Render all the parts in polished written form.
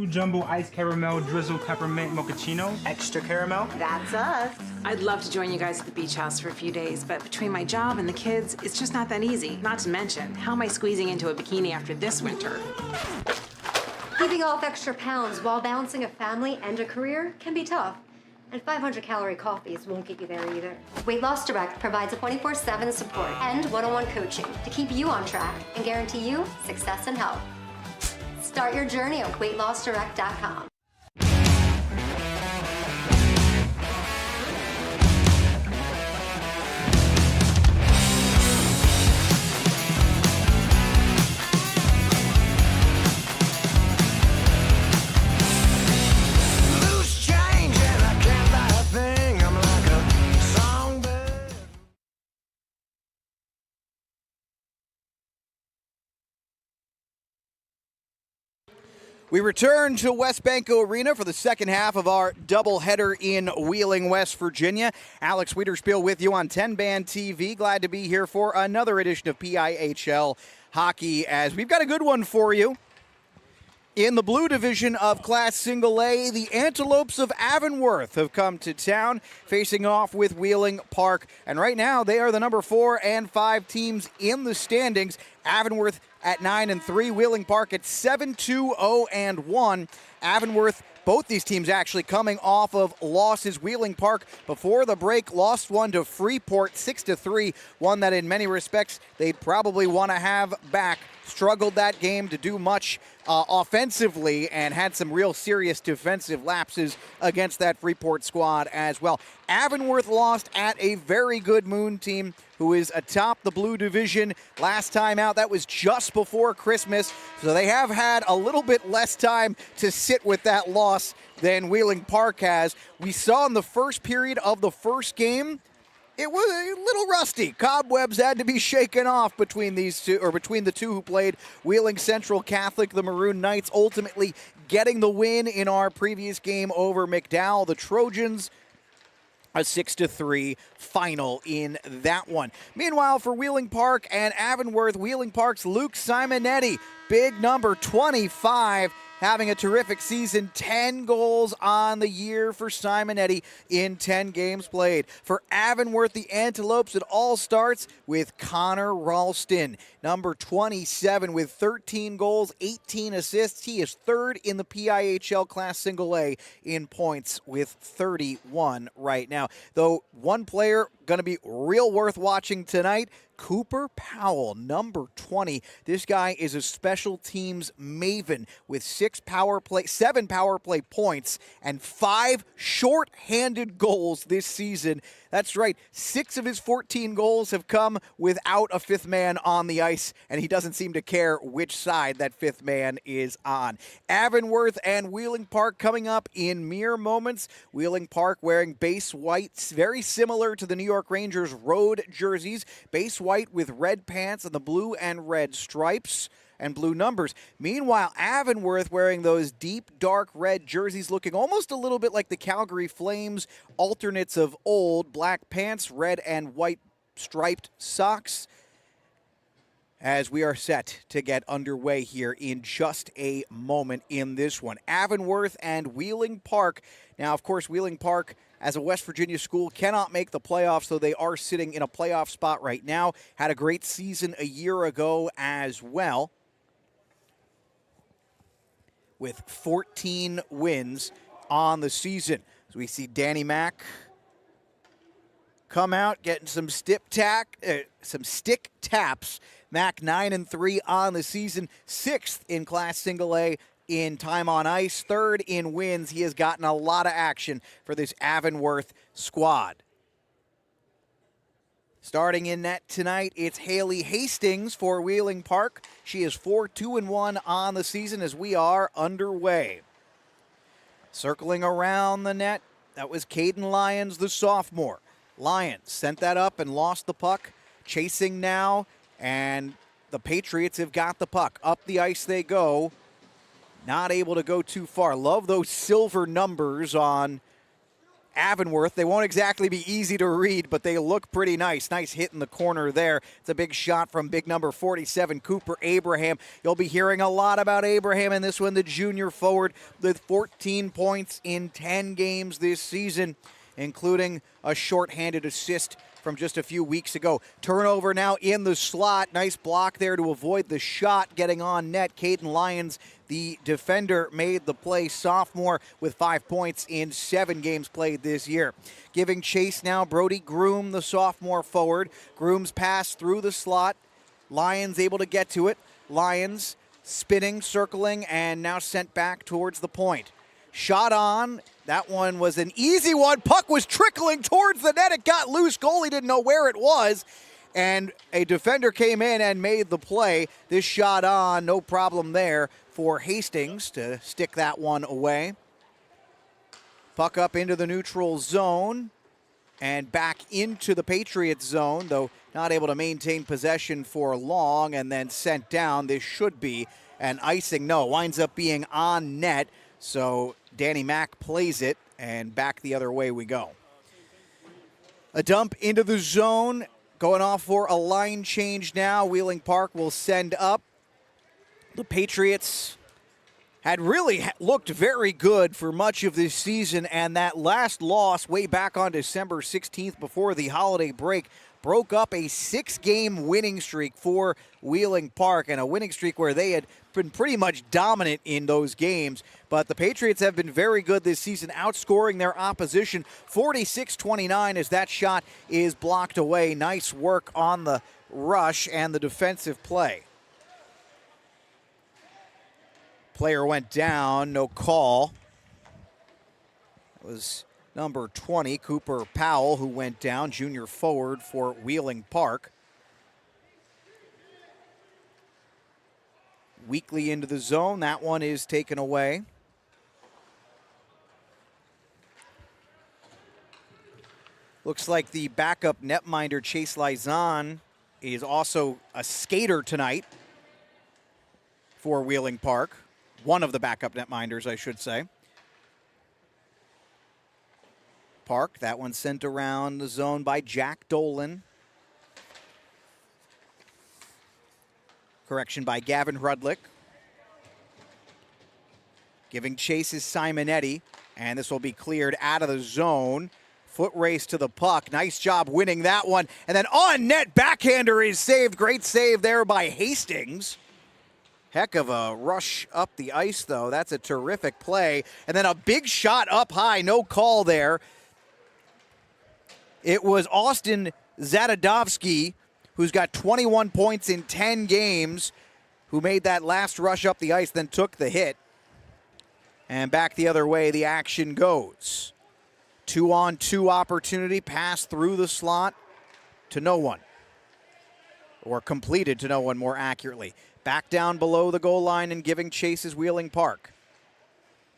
jumbo ice caramel drizzle peppermint mochaccino. Extra caramel. That's us. I'd love to join you guys at the beach house for a few days, but between my job and the kids, it's just not that easy. Not to mention, how am I squeezing into a bikini after this winter? Keeping off extra pounds while balancing a family and a career can be tough. And 500-calorie coffees won't get you there either. Weight Loss Direct provides a 24/7 support and one-on-one coaching to keep you on track and guarantee you success and health. Start your journey at weightlossdirect.com. We return to Wesbanco Arena for the second half of our doubleheader in Wheeling, West Virginia. Alex Weiderspiel with you on TenbandTV. Glad to be here for another edition of PIHL Hockey, as we've got a good one for you. In the blue division of Class Single A, the Antelopes of Avonworth have come to town, facing off with Wheeling Park. And right now, they are the number 4 and 5 teams in the standings. Avonworth at 9-3, Wheeling Park at 7-2-0-1. Avonworth, both these teams actually coming off of losses. Wheeling Park, before the break, lost one to Freeport 6-3, one that in many respects they'd probably want to have back. Struggled that game to do much offensively and had some real serious defensive lapses against that Freeport squad as well. Avonworth lost at a very good Moon team who is atop the blue division. Last time out, that was just before Christmas, so they have had a little bit less time to sit with that loss than Wheeling Park has. We saw in the first period of the first game, it was a little rusty. Cobwebs had to be shaken off between these two, or between the two who played. Wheeling Central Catholic, the Maroon Knights, ultimately getting the win in our previous game over McDowell. The Trojans, a 6-3 final in that one. Meanwhile, for Wheeling Park and Avonworth, Wheeling Park's Luke Simonetti, big number 25, having a terrific season. 10 goals on the year for Simonetti in 10 games played. For Avonworth, the Antelopes, it all starts with Connor Ralston, number 27, with 13 goals, 18 assists. He is third in the PIHL Class Single A in points with 31 right now. Though one player going to be real worth watching tonight, Cooper Powell, number 20. This guy is a special teams maven with 7 power play points and 5 short-handed goals this season. That's right, 6 of his 14 goals have come without a fifth man on the ice, and he doesn't seem to care which side that fifth man is on. Avonworth and Wheeling Park coming up in mere moments. Wheeling Park wearing base whites, very similar to the New York Rangers road jerseys. Base white with red pants and the blue and red stripes and blue numbers. Meanwhile, Avonworth wearing those deep, dark red jerseys, looking almost a little bit like the Calgary Flames alternates of old. Black pants, red and white striped socks, as we are set to get underway here in just a moment in this one. Avonworth and Wheeling Park. Now, of course, Wheeling Park, as a West Virginia school, cannot make the playoffs, so they are sitting in a playoff spot right now. Had a great season a year ago as well, with 14 wins on the season. So we see Danny Mack come out, getting some stick taps. Mack 9-3 on the season, 6th in Class Single A in time on ice, 3rd in wins. He has gotten a lot of action for this Avonworth squad. Starting in net tonight, it's Haley Hastings for Wheeling Park. She is 4-2-1 on the season as we are underway. Circling around the net, that was Caden Lyons, the sophomore. Lyons sent that up and lost the puck. Chasing now, and the Patriots have got the puck. Up the ice they go. Not able to go too far. Love those silver numbers on Avonworth. They won't exactly be easy to read, but they look pretty nice. Nice hit in the corner there. It's a big shot from big number 47, Cooper Abraham. You'll be hearing a lot about Abraham in this one, the junior forward with 14 points in 10 games this season, including a shorthanded assist from just a few weeks ago. Turnover now in the slot. Nice block there to avoid the shot getting on net. Caden Lyons, the defender, made the play. Sophomore with 5 points in 7 games played this year. Giving chase now, Brody Groom, the sophomore forward. Groom's pass through the slot. Lyons able to get to it. Lyons spinning, circling, and now sent back towards the point. Shot on. That one was an easy one. Puck was trickling towards the net. It got loose. Goalie didn't know where it was. And a defender came in and made the play. This shot on, no problem there for Hastings to stick that one away. Puck up into the neutral zone and back into the Patriots zone, though not able to maintain possession for long, and then sent down. This should be an icing. No, winds up being on net. So Danny Mack plays it, and back the other way we go. A dump into the zone, going off for a line change now. Wheeling Park will send up. The Patriots had really looked very good for much of this season, and that last loss way back on December 16th before the holiday break broke up a 6-game winning streak for Wheeling Park, and a winning streak where they had been pretty much dominant in those games. But the Patriots have been very good this season, outscoring their opposition 46-29 as that shot is blocked away. Nice work on the rush and the defensive play. Player went down, no call. It was number 20, Cooper Powell, who went down, junior forward for Wheeling Park. Weakly into the zone. That one is taken away. Looks like the backup netminder, Chase Lizon, is also a skater tonight for Wheeling Park. One of the backup netminders, I should say. Park, that one sent around the zone by Jack Dolan. Correction by Gavin Rudlick. Giving chase is Simonetti, and this will be cleared out of the zone. Foot race to the puck. Nice job winning that one. And then on net, backhander is saved. Great save there by Hastings. Heck of a rush up the ice, though. That's a terrific play. And then a big shot up high. No call there. It was Austin Zadadovsky, who's got 21 points in 10 games, who made that last rush up the ice, then took the hit. And back the other way, the action goes. 2-on-2 opportunity, pass through the slot to no one. Or completed to no one, more accurately. Back down below the goal line and giving chases Wheeling Park.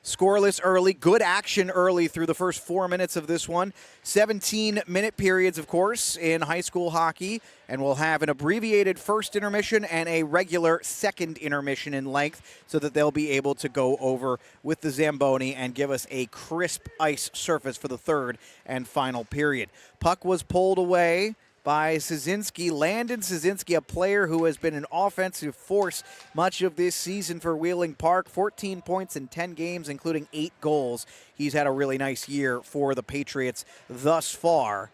Scoreless early, good action early through the first 4 minutes of this one. 17-minute periods, of course, in high school hockey, and we'll have an abbreviated first intermission and a regular second intermission in length so that they'll be able to go over with the Zamboni and give us a crisp ice surface for the third and final period. Puck was pulled away by Szynski. Landon Szynski, a player who has been an offensive force much of this season for Wheeling Park. 14 points in 10 games, including 8 goals. He's had a really nice year for the Patriots thus far.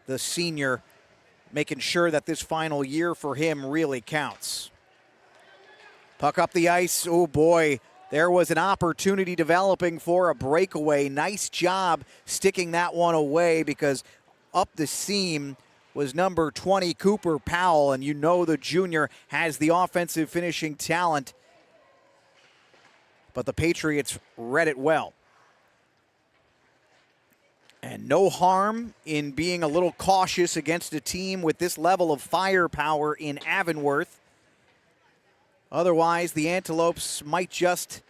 The senior making sure that this final year for him really counts. Puck up the ice. Oh boy, there was an opportunity developing for a breakaway. Nice job sticking that one away, because up the seam was number 20, Cooper Powell, and you know the junior has the offensive finishing talent. But the Patriots read it well. And no harm in being a little cautious against a team with this level of firepower in Avonworth. Otherwise, the Antelopes might just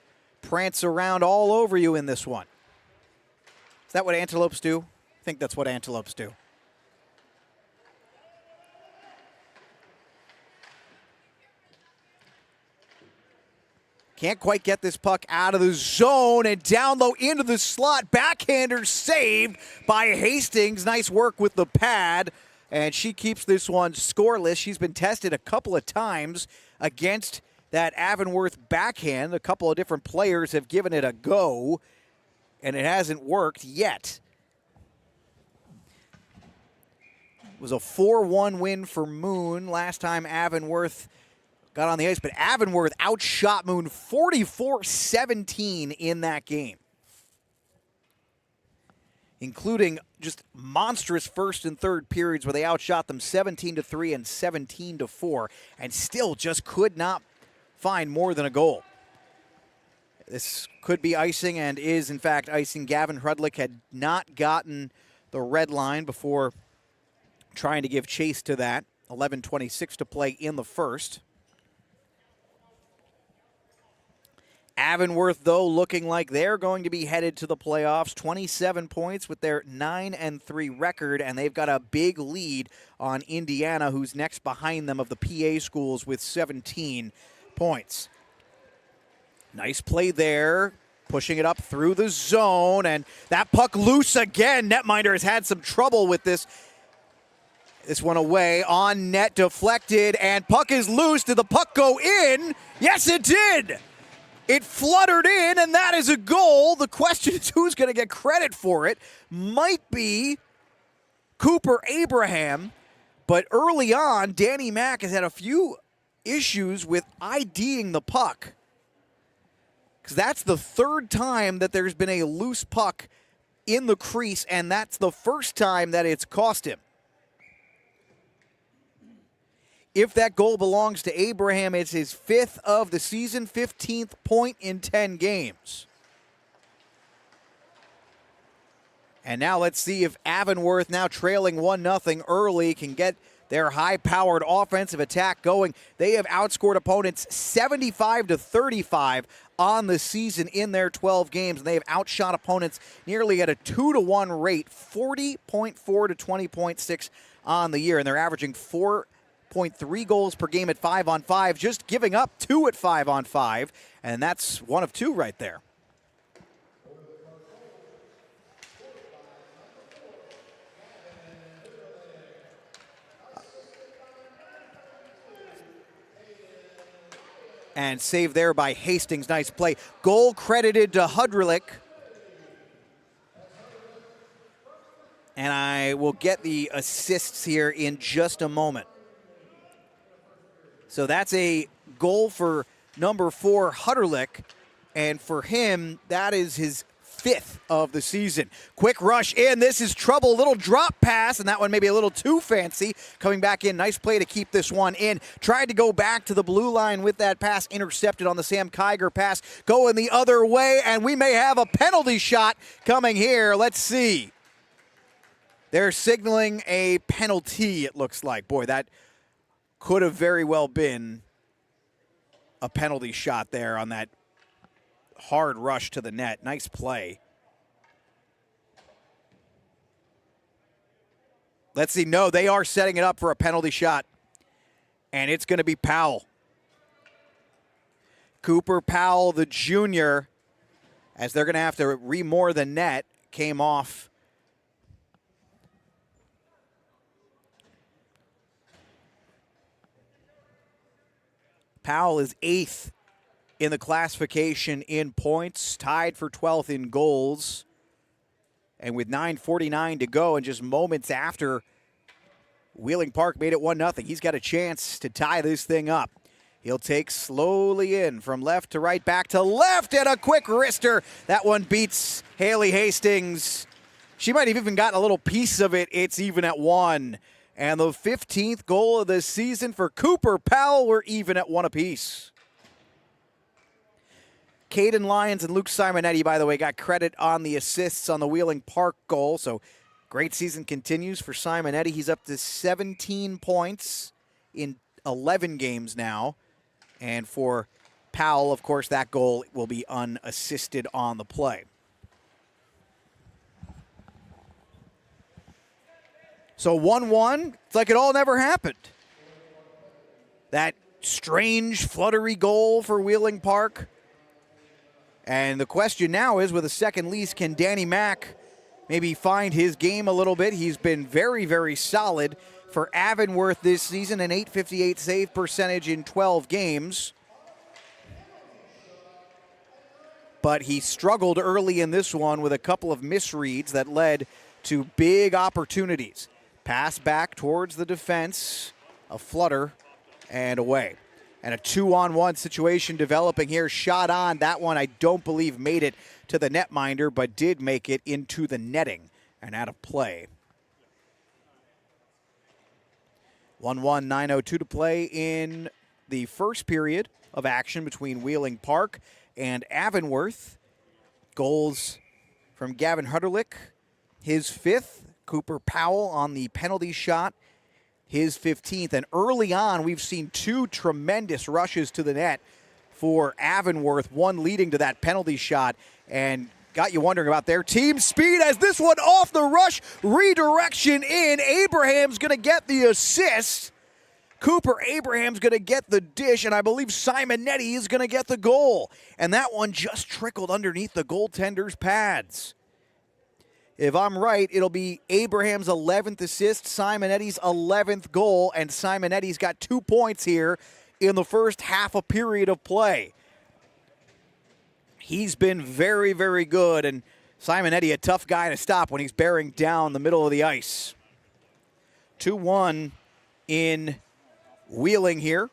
prance around all over you in this one. Is that what antelopes do? I think that's what antelopes do. Can't quite get this puck out of the zone and down low into the slot. Backhander saved by Hastings. Nice work with the pad. And she keeps this one scoreless. She's been tested a couple of times against that Avonworth backhand. A couple of different players have given it a go, and it hasn't worked yet. It was a 4-1 win for Moon last time Avonworth got on the ice, but Avonworth outshot Moon 44-17 in that game, including just monstrous first and third periods where they outshot them 17-3 and 17-4, and still just could not find more than a goal. This could be icing and is, in fact, icing. Gavin Hrudlick had not gotten the red line before trying to give chase to that. 11:26 to play in the first. Avonworth, though, looking like they're going to be headed to the playoffs. 27 points with their 9-3 record, and they've got a big lead on Indiana, who's next behind them of the PA schools with 17 points. Nice play there, pushing it up through the zone, and that puck loose again. Netminder has had some trouble with this. This one away, on net, deflected, and puck is loose. Did the puck go in? Yes, it did. It fluttered in, and that is a goal. The question is who's going to get credit for it. Might be Cooper Abraham, but early on, Danny Mack has had a few issues with IDing the puck, because that's the third time that there's been a loose puck in the crease, and that's the first time that it's cost him. If that goal belongs to Abraham, it's his 5th of the season, 15th point in 10 games. And now let's see if Avonworth, now trailing 1-0 early, can get their high-powered offensive attack going. They have outscored opponents 75-35 on the season in their 12 games, and they have outshot opponents nearly at a 2-to-1 rate, 40.4 to 20.6 on the year, and they're averaging 4.3 goals per game at 5-on-5, just giving up 2 at 5-on-5, and that's 1 of 2 right there. And saved there by Hastings. Nice play. Goal credited to Hudrilick. And I will get the assists here in just a moment. So that's a goal for number 4, Hudrilick. And for him, that is his 5th of the season. Quick rush in. This is trouble. Little drop pass, and that one maybe a little too fancy. Coming back in. Nice play to keep this one in. Tried to go back to the blue line with that pass. Intercepted on the Sam Kiger pass. Going the other way, and we may have a penalty shot coming here. Let's see. They're signaling a penalty, it looks like. Boy, that could have very well been a penalty shot there on that hard rush to the net. Nice play. Let's see. No, they are setting it up for a penalty shot. And it's going to be Powell. Cooper Powell, the junior, as they're going to have to re-moor the net, came off. Powell is 8th in the classification in points, tied for 12th in goals. And with 9:49 to go and just moments after Wheeling Park made it 1-0, he's got a chance to tie this thing up. He'll take slowly in from left to right, back to left, and a quick wrister. That one beats Haley Hastings. She might have even gotten a little piece of it. It's even at 1. And the 15th goal of the season for Cooper Powell. We're even at 1 apiece. Caden Lyons and Luke Simonetti, by the way, got credit on the assists on the Wheeling Park goal. So great season continues for Simonetti. He's up to 17 points in 11 games now. And for Powell, of course, that goal will be unassisted on the play. So 1-1, it's like it all never happened. That strange, fluttery goal for Wheeling Park And the question now is, with a second lease, can Danny Mack maybe find his game a little bit? He's been very, very solid for Avonworth this season, an .858 save percentage in 12 games. But he struggled early in this one with a couple of misreads that led to big opportunities. Pass back towards the defense, a flutter, and away. And a 2-on-1 situation developing here. Shot on. That one I don't believe made it to the netminder, but did make it into the netting and out of play. 1-1, 9:02 to play in the first period of action between Wheeling Park and Avonworth. Goals from Gavin Hutterlich, his 5th. Cooper Powell on the penalty shot, his 15th. And early on, we've seen 2 tremendous rushes to the net for Avonworth, one leading to that penalty shot, and got you wondering about their team speed as this one off the rush, redirection in. Abraham's going to get the assist. Cooper Abraham's going to get the dish, and I believe Simonetti is going to get the goal. And that one just trickled underneath the goaltender's pads. If I'm right, it'll be Abraham's 11th assist, Simonetti's 11th goal, and Simonetti's got 2 points here in the first half a period of play. He's been very, very good, and Simonetti a tough guy to stop when he's bearing down the middle of the ice. 2-1 in Wheeling here.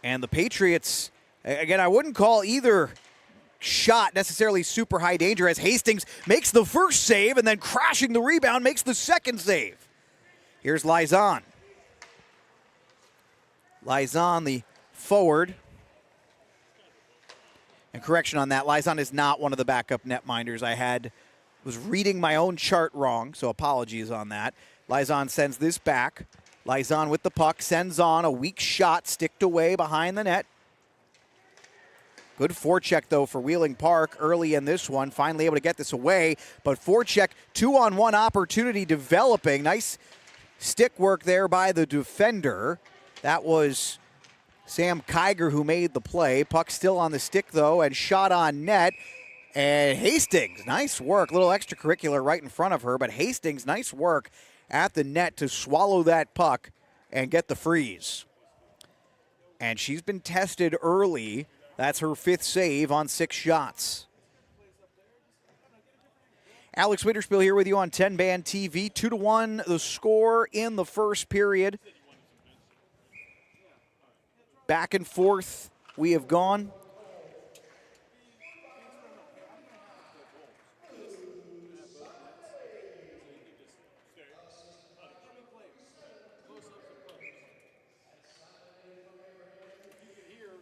And the Patriots, again, I wouldn't call either shot necessarily super high danger, as Hastings makes the first save and then crashing the rebound makes the second save. Here's Lizon. Lizon, the forward. And correction on that, Lizon is not one of the backup netminders. Was reading my own chart wrong, so apologies on that. Lizon sends this back. Lizon with the puck, sends on a weak shot, sticked away behind the net. Good forecheck, though, for Wheeling Park early in this one. Finally able to get this away, but forecheck, 2-on-1 opportunity developing. Nice stick work there by the defender. That was Sam Kiger who made the play. Puck still on the stick, though, and shot on net. And Hastings, nice work. A little extracurricular right in front of her, but Hastings, nice work at the net to swallow that puck and get the freeze. And she's been tested early. That's her 5th save on 6 shots. Alex Weiderspiel here with you on TenbandTV. 2-1 the score in the first period. Back and forth we have gone.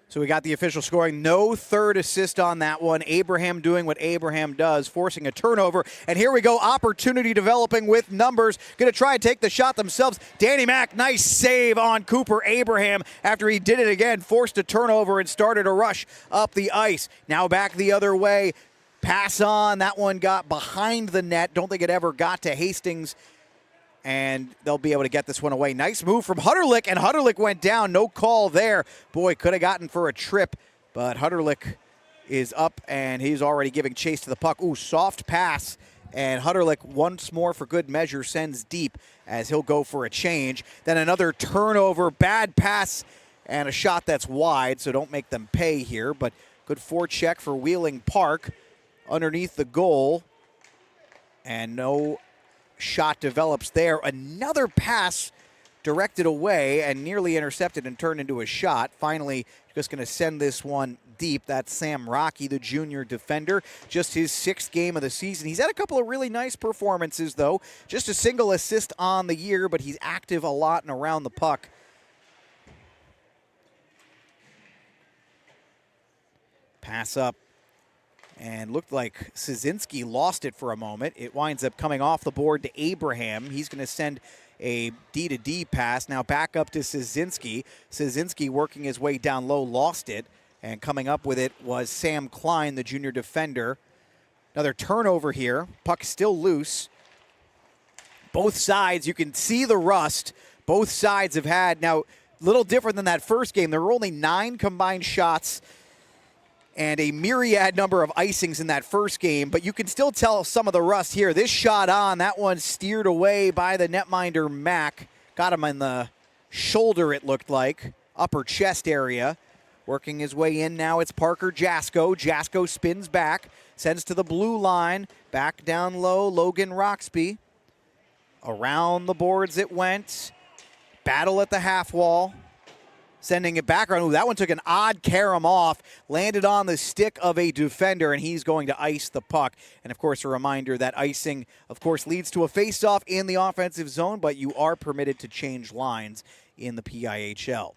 So we got the official scoring. No third assist on that one. Abraham doing what Abraham does, forcing a turnover. And here we go, opportunity developing with numbers. Going to try and take the shot themselves. Danny Mack, nice save on Cooper Abraham after he did it again, forced a turnover and started a rush up the ice. Now back the other way. Pass on. That one got behind the net. Don't think it ever got to Hastings. And they'll be able to get this one away. Nice move from Hutterlich, and Hutterlich went down. No call there. Boy, could have gotten for a trip, but Hutterlich is up, and he's already giving chase to the puck. Ooh, soft pass, and Hutterlich once more for good measure sends deep as he'll go for a change. Then another turnover, bad pass, and a shot that's wide, so don't make them pay here, but good forecheck for Wheeling Park underneath the goal, and no shot develops there. Another pass directed away and nearly intercepted and turned into a shot. Finally, just going to send this one deep. That's Sam Rocky, the junior defender. Just his 6th game of the season. He's had a couple of really nice performances, though. Just a single assist on the year, but he's active a lot and around the puck. Pass up. And looked like Szynski lost it for a moment. It winds up coming off the board to Abraham. He's going to send a D-to-D pass. Now back up to Szynski. Szynski working his way down low, lost it. And coming up with it was Sam Klein, the junior defender. Another turnover here. Puck still loose. Both sides, you can see the rust. Both sides have had. Now, little different than that first game. There were only 9 combined shots and a myriad number of icings in that first game, but you can still tell some of the rust here. This shot on, that one steered away by the netminder Mack. Got him in the shoulder, it looked like, upper chest area. Working his way in now, it's Parker Jasko. Jasko spins back, sends to the blue line. Back down low, Logan Roxby. Around the boards it went. Battle at the half wall. Sending it back around. Ooh, that one took an odd carom off. Landed on the stick of a defender, and he's going to ice the puck. And, of course, a reminder that icing, of course, leads to a face-off in the offensive zone, but you are permitted to change lines in the PIHL.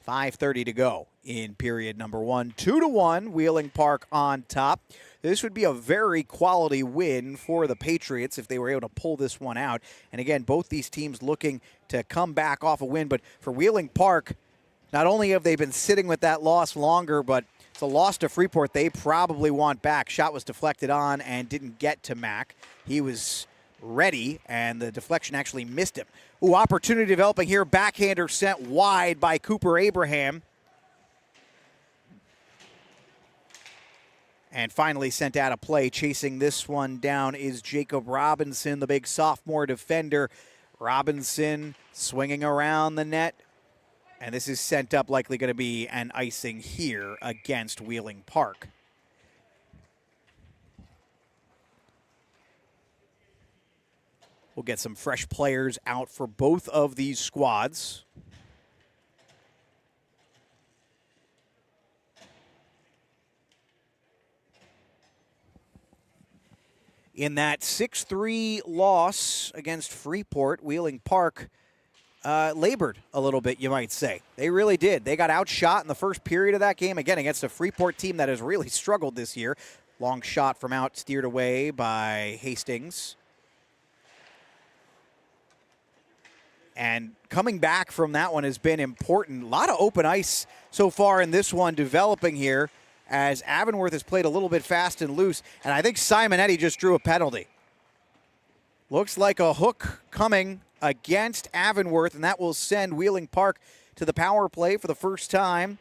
5:30 to go in period number 1. 2-1, Wheeling Park on top. This would be a very quality win for the Patriots if they were able to pull this one out. And, again, both these teams looking to come back off a win. But for Wheeling Park, not only have they been sitting with that loss longer, but it's a loss to Freeport they probably want back. Shot was deflected on and didn't get to Mack. He was ready, and the deflection actually missed him. Ooh, opportunity developing here. Backhander sent wide by Cooper Abraham. And finally sent out of play. Chasing this one down is Jacob Robinson, the big sophomore defender. Robinson swinging around the net. And this is sent up, likely going to be an icing here against Wheeling Park. We'll get some fresh players out for both of these squads. In that 6-3 loss against Freeport, Wheeling Park labored a little bit, you might say. They really did. They got outshot in the first period of that game, again, against a Freeport team that has really struggled this year. Long shot from out, steered away by Hastings. And coming back from that one has been important. A lot of open ice so far in this one developing here as Avonworth has played a little bit fast and loose. And I think Simonetti just drew a penalty. Looks like a hook coming against Avonworth, and that will send Wheeling Park to the power play for the first time.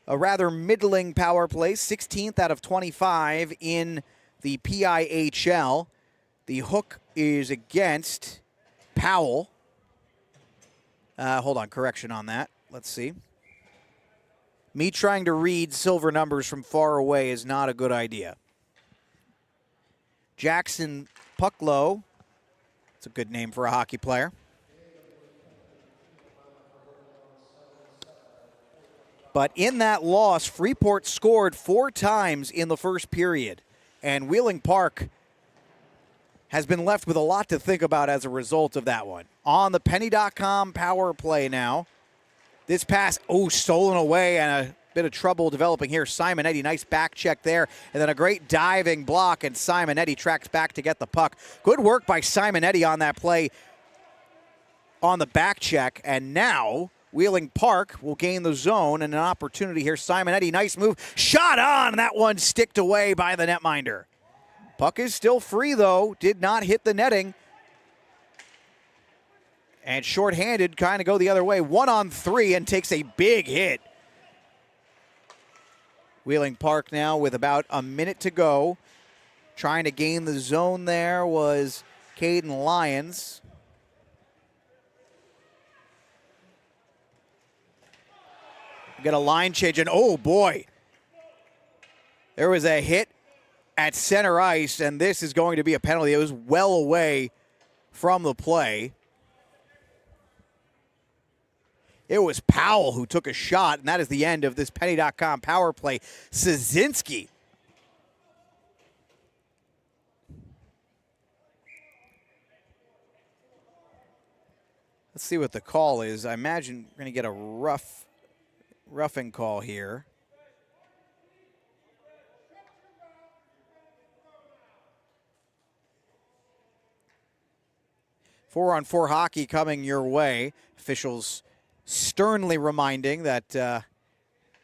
A rather middling power play, 16th out of 25 in the PIHL. The hook is against Powell. Hold on, correction on that. Let's see. Me trying to read silver numbers from far away is not a good idea. Jackson Pucklow. It's a good name for a hockey player. But in that loss, Freeport scored 4 times in the first period. And Wheeling Park has been left with a lot to think about as a result of that one. On the Penny.com power play now. This pass, stolen away, and a bit of trouble developing here. Simonetti, nice back check there. And then a great diving block, and Simonetti tracks back to get the puck. Good work by Simonetti on that play on the back check. And now Wheeling Park will gain the zone and an opportunity here. Simonetti, nice move. Shot on, and that one sticked away by the netminder. Puck is still free, though. Did not hit the netting. And shorthanded, kind of go the other way. 1-on-3 and takes a big hit. Wheeling Park now with about a minute to go. Trying to gain the zone there was Caden Lyons. Get a line change, and oh boy. There was a hit at center ice, and this is going to be a penalty. It was well away from the play. It was Powell who took a shot, and that is the end of this Penny.com power play. Szynski. Let's see what the call is. I imagine we're going to get a roughing call here. Four-on-four hockey coming your way. Officials sternly reminding that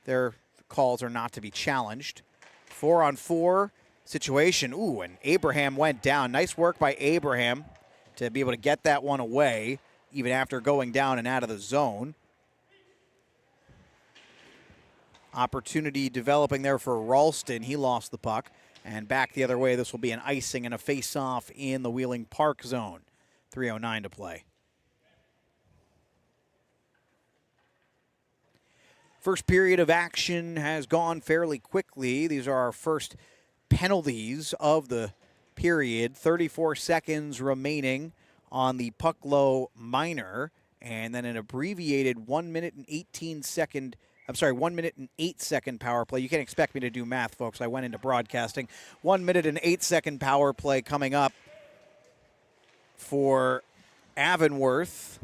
their calls are not to be challenged. 4-on-4 situation. Ooh, and Abraham went down. Nice work by Abraham to be able to get that one away, even after going down and out of the zone. Opportunity developing there for Ralston. He lost the puck. And back the other way, this will be an icing and a face-off in the Wheeling Park zone. 3:09 to play. First period of action has gone fairly quickly. These are our first penalties of the period. 34 seconds remaining on the Pucklow minor. And then an abbreviated 1 minute and 1 minute and 8 second power play. You can't expect me to do math, folks. I went into broadcasting. 1 minute and 8 second power play coming up for Avonworth.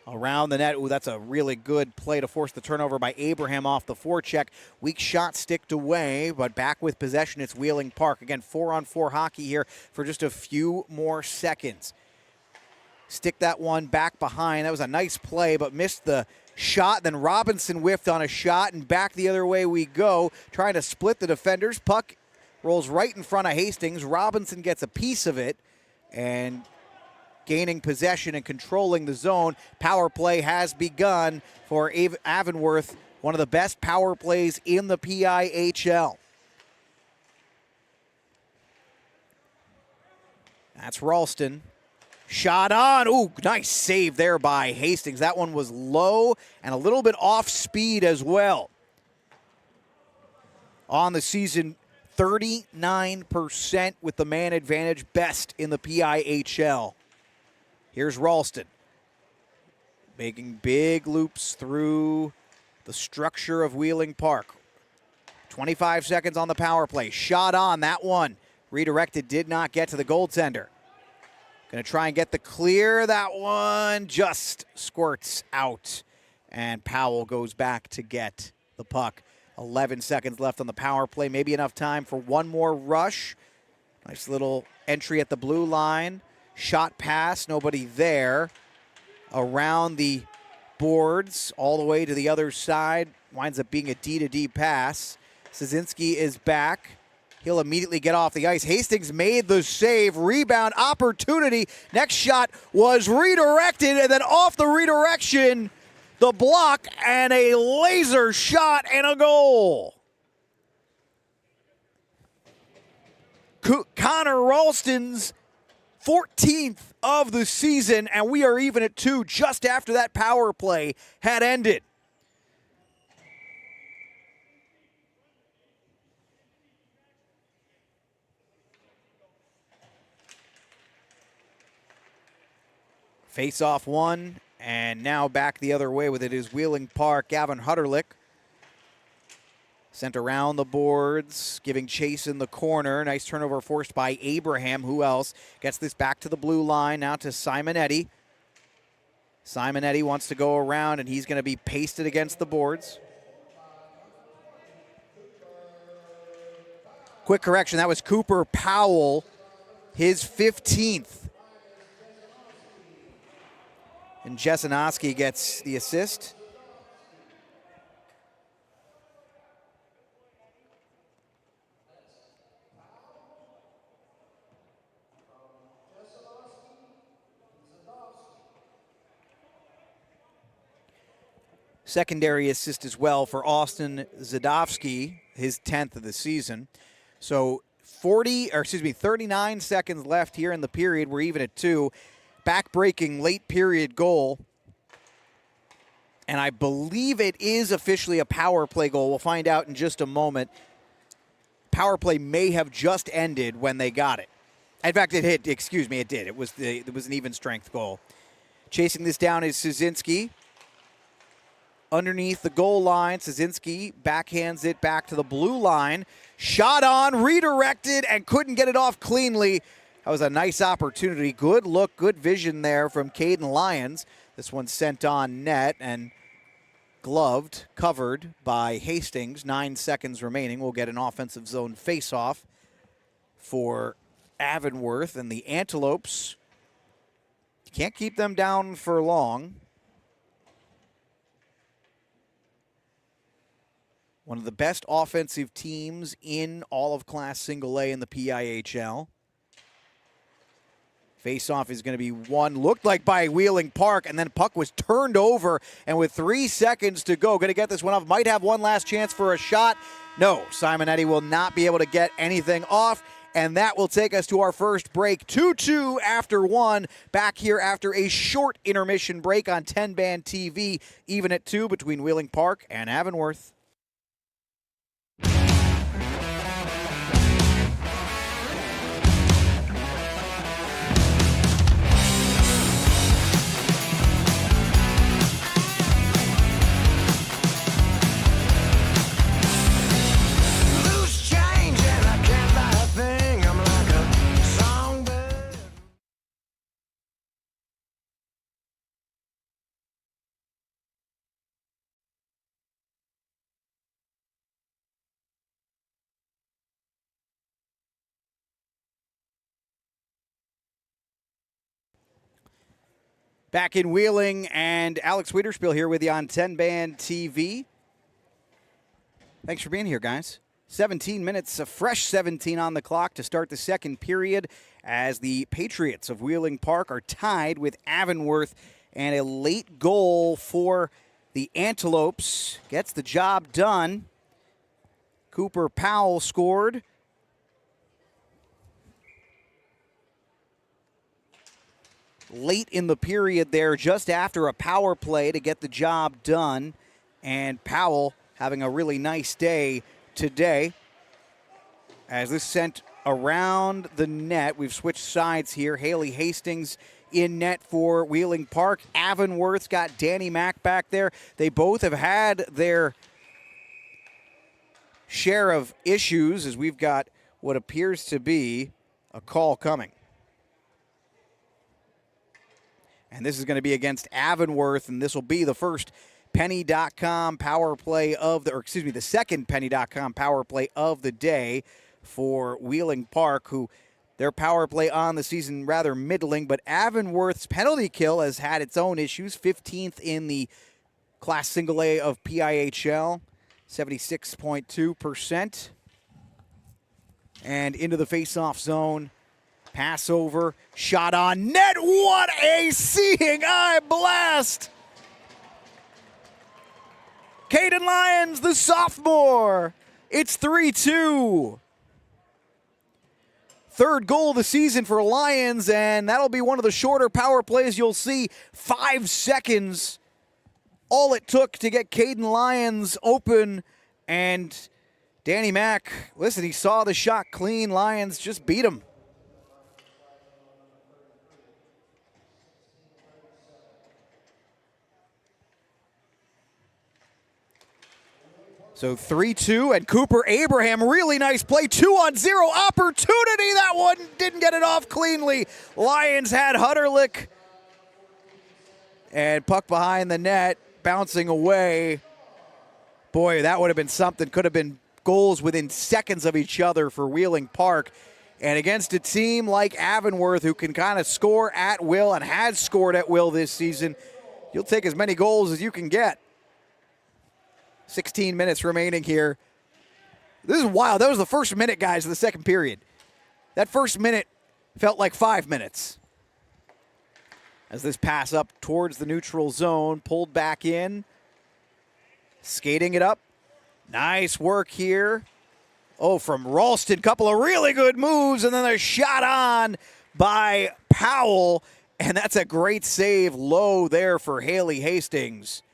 Around the net. Ooh, that's a really good play to force the turnover by Abraham off the forecheck. Weak shot sticked away, but back with possession, it's Wheeling Park. Again, 4-on-4 hockey here for just a few more seconds. Stick that one back behind. That was a nice play, but missed the shot. Then Robinson whiffed on a shot, and back the other way we go, trying to split the defenders. Puck rolls right in front of Hastings. Robinson gets a piece of it, and gaining possession and controlling the zone. Power play has begun for Avonworth, one of the best power plays in the PIHL. That's Ralston. Shot on. Ooh, nice save there by Hastings. That one was low and a little bit off speed as well. On the season, 39% with the man advantage, best in the PIHL. Here's Ralston, making big loops through the structure of Wheeling Park. 25 seconds on the power play. Shot on, that one. Redirected, did not get to the goaltender. Going to try and get the clear. That one just squirts out. And Powell goes back to get the puck. 11 seconds left on the power play. Maybe enough time for one more rush. Nice little entry at the blue line. Shot pass, nobody there. Around the boards, all the way to the other side. Winds up being a D-to-D pass. Szynski is back. He'll immediately get off the ice. Hastings made the save. Rebound opportunity. Next shot was redirected, and then off the redirection, the block, and a laser shot and a goal. Connor Ralston's 14th of the season, and we are even at 2 just after that power play had ended. Face-off one, and now back the other way with it is Wheeling Park. Gavin Hutterlick sent around the boards, giving chase in the corner. Nice turnover forced by Abraham. Who else? Gets this back to the blue line, now to Simonetti. Simonetti wants to go around, and he's going to be pasted against the boards. Quick correction, that was Cooper Powell, his 15th. And Jesenowski gets the assist. Secondary assist as well for Austin Zadovsky, his 10th of the season. So 39 seconds left here in the period. We're even at 2. Back-breaking late period goal. And I believe it is officially a power play goal. We'll find out in just a moment. Power play may have just ended when they got it. In fact, it did. It was an even strength goal. Chasing this down is Szynski. Underneath the goal line, Szynski backhands it back to the blue line. Shot on, redirected, and couldn't get it off cleanly. That was a nice opportunity. Good look, good vision there from Caden Lyons. This one sent on net and gloved, covered by Hastings. 9 seconds remaining. We'll get an offensive zone face-off for Avonworth. And the Antelopes, you can't keep them down for long. One of the best offensive teams in all of Class Single A in the PIHL. Face-off is going to be won, looked like by Wheeling Park, and then puck was turned over, and with 3 seconds to go, going to get this one off. Might have one last chance for a shot. No, Simonetti will not be able to get anything off, and that will take us to our first break. 2-2 after 1. Back here after a short intermission break on 10-Band TV, even at 2 between Wheeling Park and Avonworth. Back in Wheeling, and Alex Weiderspiel here with you on 10-Band TV. Thanks for being here, guys. 17 minutes, a fresh 17 on the clock to start the second period as the Patriots of Wheeling Park are tied with Avonworth, and a late goal for the Antelopes gets the job done. Cooper Powell scored. Late in the period there, just after a power play to get the job done. And Powell having a really nice day today. As this sent around the net, we've switched sides here. Haley Hastings in net for Wheeling Park. Avonworth's got Danny Mack back there. They both have had their share of issues as we've got what appears to be a call coming. And this is going to be against Avonworth, and this will be the first Penny.com power play of the, or excuse me, the second Penny.com power play of the day for Wheeling Park, who their power play on the season rather middling, but Avonworth's penalty kill has had its own issues. 15th in the Class Single A of PIHL, 76.2%. And into the face-off zone. Pass over, shot on net. What a seeing eye blast! Caden Lyons, the sophomore. It's 3-2. Third goal of the season for Lyons, and that'll be one of the shorter power plays you'll see. 5 seconds. All it took to get Caden Lyons open, and Danny Mack, listen, he saw the shot clean. Lyons just beat him. So 3-2, and Cooper Abraham, really nice play. 2-on-0 opportunity. That one didn't get it off cleanly. Lions had Hutterlick. And puck behind the net, bouncing away. Boy, that would have been something. Could have been goals within seconds of each other for Wheeling Park. And against a team like Avonworth, who can kind of score at will and has scored at will this season, you'll take as many goals as you can get. 16 minutes remaining here. This is wild. That was the first minute, guys, of the second period. That first minute felt like 5 minutes. As this pass up towards the neutral zone, pulled back in. Skating it up. Nice work here. Oh, from Ralston, couple of really good moves, and then a shot on by Powell. And that's a great save low there for Haley Hastings.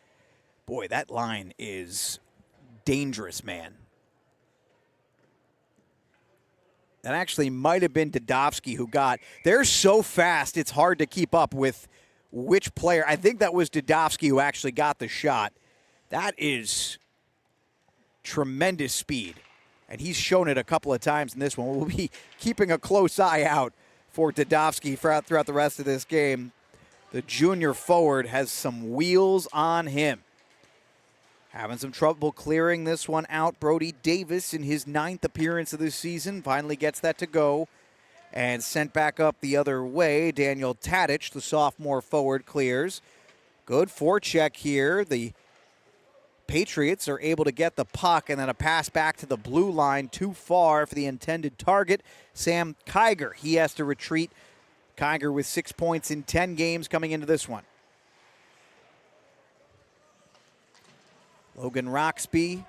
Boy, that line is dangerous, man. That actually might have been Dadovsky who got. They're so fast, it's hard to keep up with which player. I think that was Dadovsky who actually got the shot. That is tremendous speed. And he's shown it a couple of times in this one. We'll be keeping a close eye out for Dadovsky throughout the rest of this game. The junior forward has some wheels on him. Having some trouble clearing this one out. Brody Davis, in his 9th appearance of this season, finally gets that to go. And sent back up the other way. Daniel Tadich, the sophomore forward, clears. Good forecheck here. The Patriots are able to get the puck, and then a pass back to the blue line, too far for the intended target. Sam Kiger, he has to retreat Kiger with 6 points in 10 games coming into this one. Logan Roxby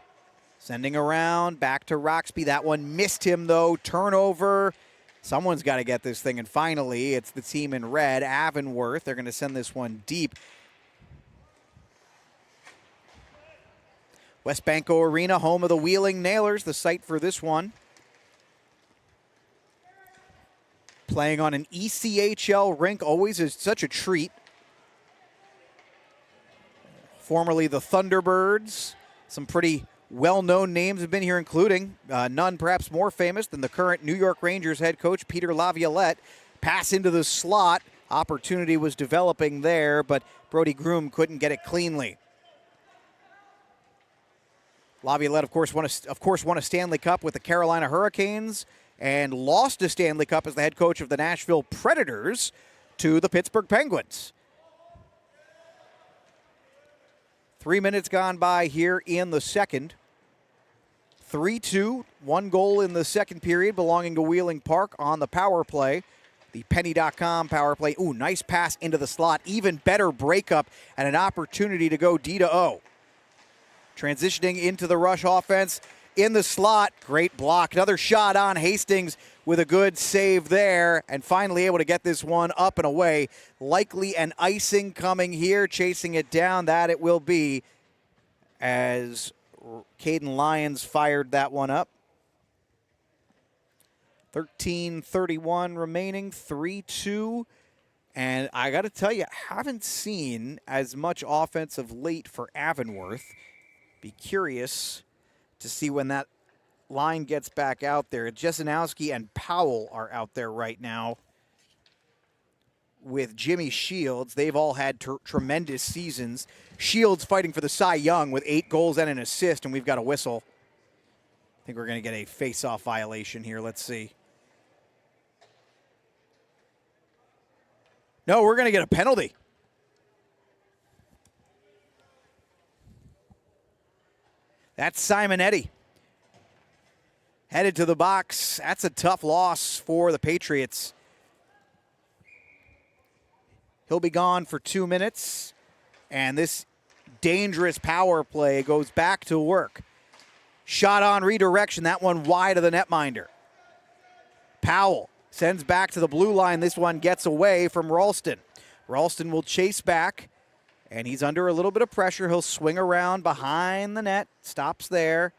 sending around, back to Roxby. That one missed him, though. Turnover. Someone's got to get this thing, and finally, it's the team in red, Avonworth. They're going to send this one deep. Wesbanco Arena, home of the Wheeling Nailers, the site for this one. Playing on an ECHL rink, always is such a treat. Formerly the Thunderbirds. Some pretty well-known names have been here, including none perhaps more famous than the current New York Rangers head coach, Peter Laviolette. Pass into the slot. Opportunity was developing there, but Brody Groom couldn't get it cleanly. Laviolette, of course, won a Stanley Cup with the Carolina Hurricanes and lost a Stanley Cup as the head coach of the Nashville Predators to the Pittsburgh Penguins. 3 minutes gone by here in the second. 3-2, 1 goal in the second period belonging to Wheeling Park on the power play. The Penny.com power play. Ooh, nice pass into the slot. Even better breakup and an opportunity to go D-0. Transitioning into the rush offense in the slot. Great block. Another shot on Hastings with a good save there. And finally able to get this one up and away. Likely an icing coming here. Chasing it down. That it will be as Caden Lyons fired that one up. 13:31 remaining. 3-2. And I got to tell you, I haven't seen as much offense of late for Avonworth. Be curious to see when that line gets back out there. Jesenowski and Powell are out there right now with Jimmy Shields. They've all had tremendous seasons. Shields fighting for the Cy Young with 8 goals and an assist, and we've got a whistle. I think we're going to get a face-off violation here. Let's see. No, we're going to get a penalty. That's Simonetti. Headed to the box. That's a tough loss for the Patriots. He'll be gone for 2 minutes. And this dangerous power play goes back to work. Shot on redirection. That one wide of the netminder. Powell sends back to the blue line. This one gets away from Ralston. Ralston will chase back. And he's under a little bit of pressure. He'll swing around behind the net. Stops there.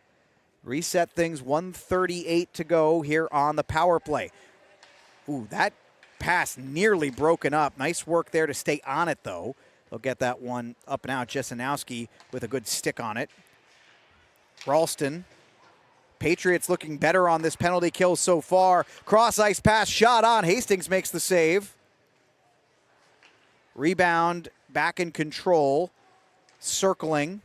Reset things. 1:38 to go here on the power play. Ooh, that pass nearly broken up. Nice work there to stay on it, though. They'll get that one up and out. Jesenowski with a good stick on it. Ralston. Patriots looking better on this penalty kill so far. Cross-ice pass, shot on. Hastings makes the save. Rebound. Back in control, circling.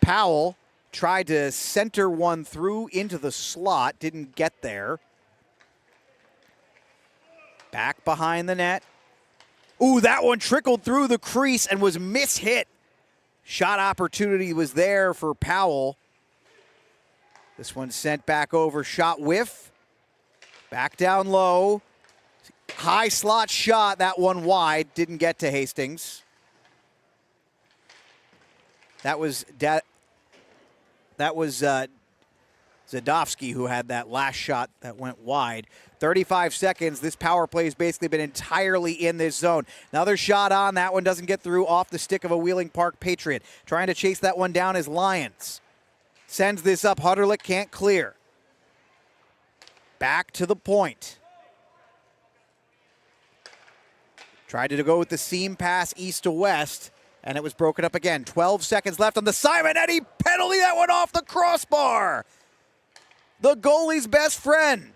Powell tried to center one through into the slot, didn't get there. Back behind the net. Ooh, that one trickled through the crease and was mishit. Shot opportunity was there for Powell. This one sent back over, shot whiff. Back down low. High slot shot, that one wide, didn't get to Hastings. That was Zadovsky who had that last shot that went wide. 35 seconds. This power play has basically been entirely in this zone. Another shot on. That one doesn't get through, off the stick of a Wheeling Park Patriot. Trying to chase that one down is Lyons. Sends this up. Hutterlick can't clear. Back to the point. Tried to go with the seam pass east to west, and it was broken up again. 12 seconds left on the Simonetti penalty. That went off the crossbar. The goalie's best friend.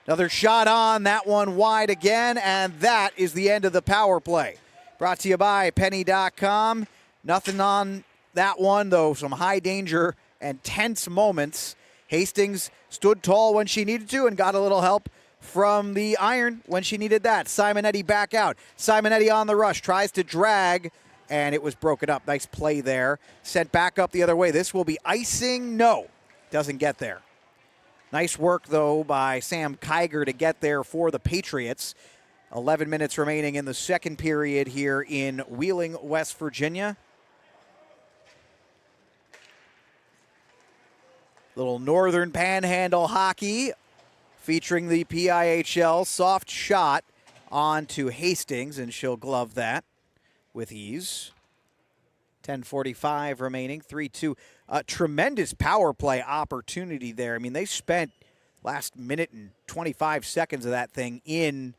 Another shot on, that one wide again, and that is the end of the power play. Brought to you by Penny.com. Nothing on that one, though. Some high danger and tense moments. Hastings stood tall when she needed to and got a little help from the iron when she needed that. Simonetti back out. Simonetti on the rush, tries to drag, and it was broken up. Nice play there. Sent back up the other way. This will be icing. No, doesn't get there. Nice work, though, by Sam Kiger to get there for the Patriots. 11 minutes remaining in the second period here in Wheeling, West Virginia. Little Northern Panhandle hockey featuring the PIHL soft shot onto Hastings, and she'll glove that with ease. 10:45 remaining, 3-2. Tremendous power play opportunity there. I mean, they spent last minute and 25 seconds of that thing in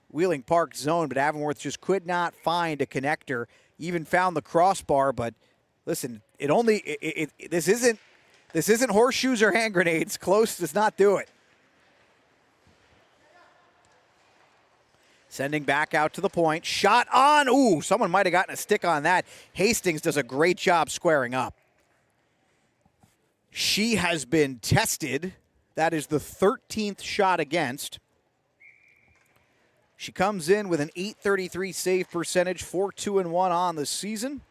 Wheeling Park zone, but Avonworth just could not find a connector. Even found the crossbar, but listen, this isn't horseshoes or hand grenades. Close does not do it. Sending back out to the point. Shot on. Ooh, someone might have gotten a stick on that. Hastings does a great job squaring up. She has been tested. That is the 13th shot against. She comes in with an .833 save percentage, 4-2-1 on the season.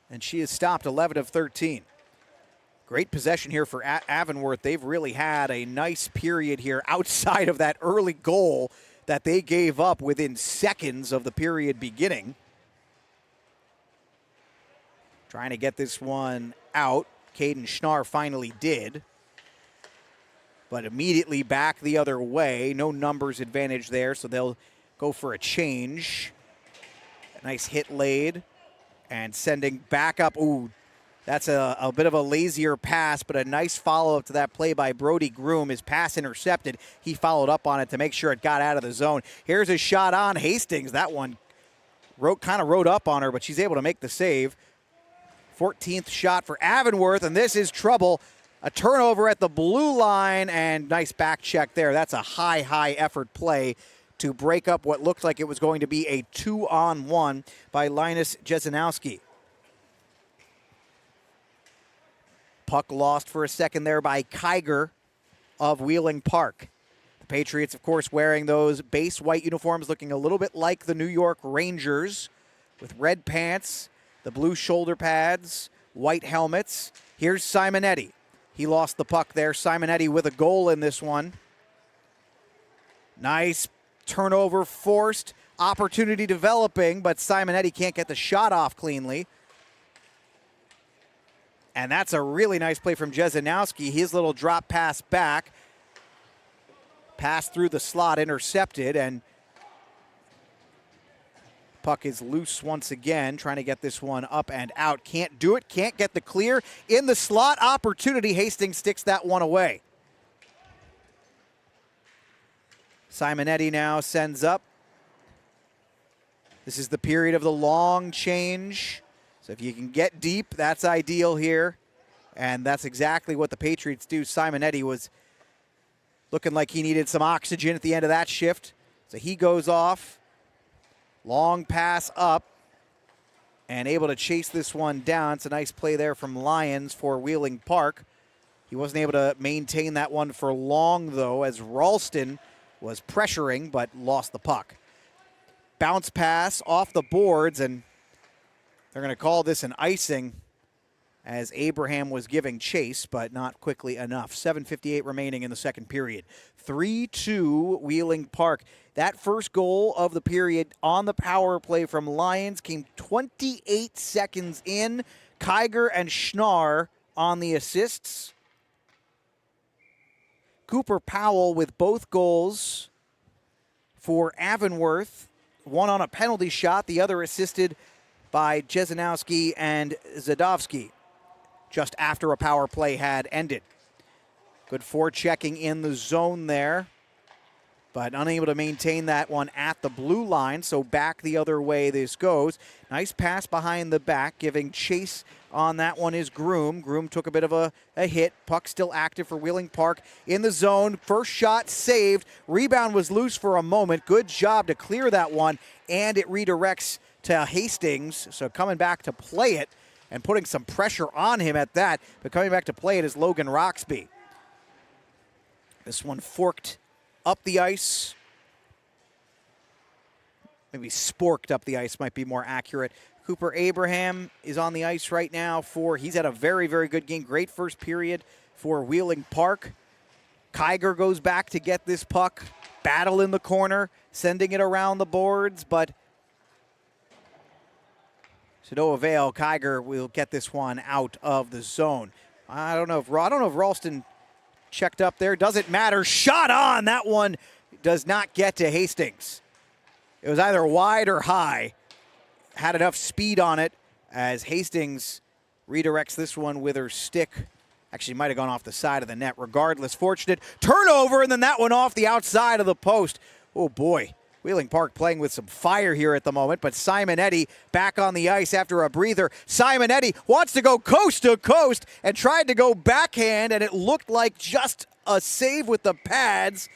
And she has stopped 11 of 13. Great possession here for Avonworth. They've really had a nice period here outside of that early goal that they gave up within seconds of the period beginning. Trying to get this one out. Caden Schnarr finally did. But immediately back the other way. No numbers advantage there, so they'll go for a change. A nice hit laid. And sending back up. Ooh, that's a bit of a lazier pass, but a nice follow-up to that play by Brody Groom. His pass intercepted. He followed up on it to make sure it got out of the zone. Here's a shot on Hastings. That one kind of rode up on her, but she's able to make the save. 14th shot for Avonworth, and this is trouble. A turnover at the blue line, and nice back check there. That's a high effort play to break up what looked like it was going to be a 2-on-1 by Linus Jesenowski. Puck lost for a second there by Kiger of Wheeling Park. The Patriots, of course, wearing those base white uniforms, looking a little bit like the New York Rangers, with red pants, the blue shoulder pads, white helmets. Here's Simonetti. He lost the puck there. Simonetti with a goal in this one. Nice turnover forced. Opportunity developing, but Simonetti can't get the shot off cleanly. And that's a really nice play from Jesenowski. His little drop pass back. Pass through the slot, intercepted, and puck is loose once again, trying to get this one up and out. Can't do it, can't get the clear. In the slot, opportunity. Hastings sticks that one away. Simonetti now sends up. This is the period of the long change. So if you can get deep, that's ideal here. And that's exactly what the Patriots do. Simonetti was looking like he needed some oxygen at the end of that shift. So he goes off. Long pass up. And able to chase this one down. It's a nice play there from Lyons for Wheeling Park. He wasn't able to maintain that one for long, though, as Ralston was pressuring but lost the puck. Bounce pass off the boards, and they're going to call this an icing as Abraham was giving chase, but not quickly enough. 7:58 remaining in the second period. 3-2 Wheeling Park. That first goal of the period on the power play from Lyons came 28 seconds in. Kiger and Schnarr on the assists. Cooper Powell with both goals for Avonworth. One on a penalty shot, the other assisted by Jesenowski and Zadovsky just after a power play had ended. Good forechecking in the zone there, but unable to maintain that one at the blue line, so back the other way this goes. Nice pass behind the back, giving chase on that one is Groom. Groom took a bit of a hit. Puck still active for Wheeling Park in the zone. First shot saved. Rebound was loose for a moment. Good job to clear that one, and it redirects to Hastings. So coming back to play it and putting some pressure on him at that, but coming back to play it is Logan Roxby. This one forked up the ice. Maybe sporked up the ice might be more accurate. Cooper Abraham is on the ice right now he's had a very, very good game. Great first period for Wheeling Park. Kiger goes back to get this puck. Battle in the corner, sending it around the boards, but to no avail. Kiger will get this one out of the zone. I don't know if Ralston checked up there. Doesn't matter. Shot on. That one does not get to Hastings. It was either wide or high. Had enough speed on it as Hastings redirects this one with her stick. Actually, might have gone off the side of the net. Regardless, fortunate turnover, and then that one off the outside of the post. Oh, boy. Wheeling Park playing with some fire here at the moment, but Simonetti back on the ice after a breather. Simonetti wants to go coast to coast and tried to go backhand, and it looked like just a save with the pads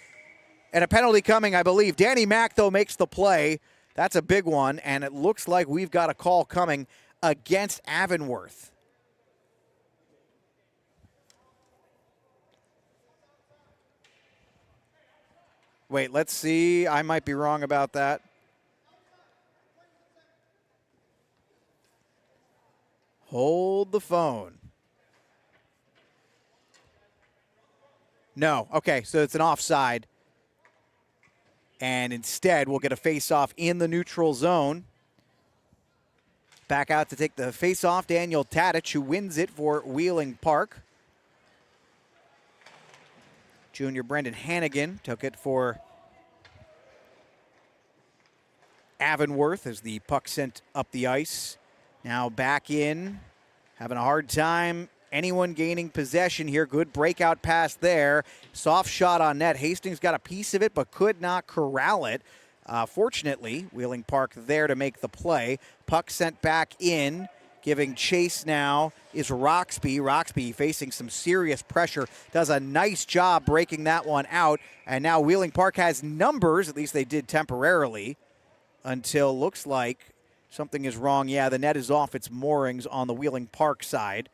and a penalty coming, I believe. Danny Mack, though, makes the play. That's a big one, and it looks like we've got a call coming against Avonworth. Wait, let's see. I might be wrong about that. Hold the phone. No. Okay, so it's an offside. And instead, we'll get a face-off in the neutral zone. Back out to take the face-off, Daniel Tadich, who wins it for Wheeling Park. Junior Brendan Hannigan took it for Avonworth as the puck sent up the ice. Now back in, having a hard time. Anyone gaining possession here. Good breakout pass there. Soft shot on net. Hastings got a piece of it but could not corral it. Fortunately, Wheeling Park there to make the play. Puck sent back in. Giving chase now is Roxby. Roxby facing some serious pressure. Does a nice job breaking that one out. And now Wheeling Park has numbers. At least they did temporarily. Until looks like something is wrong. Yeah, the net is off its moorings on the Wheeling Park side.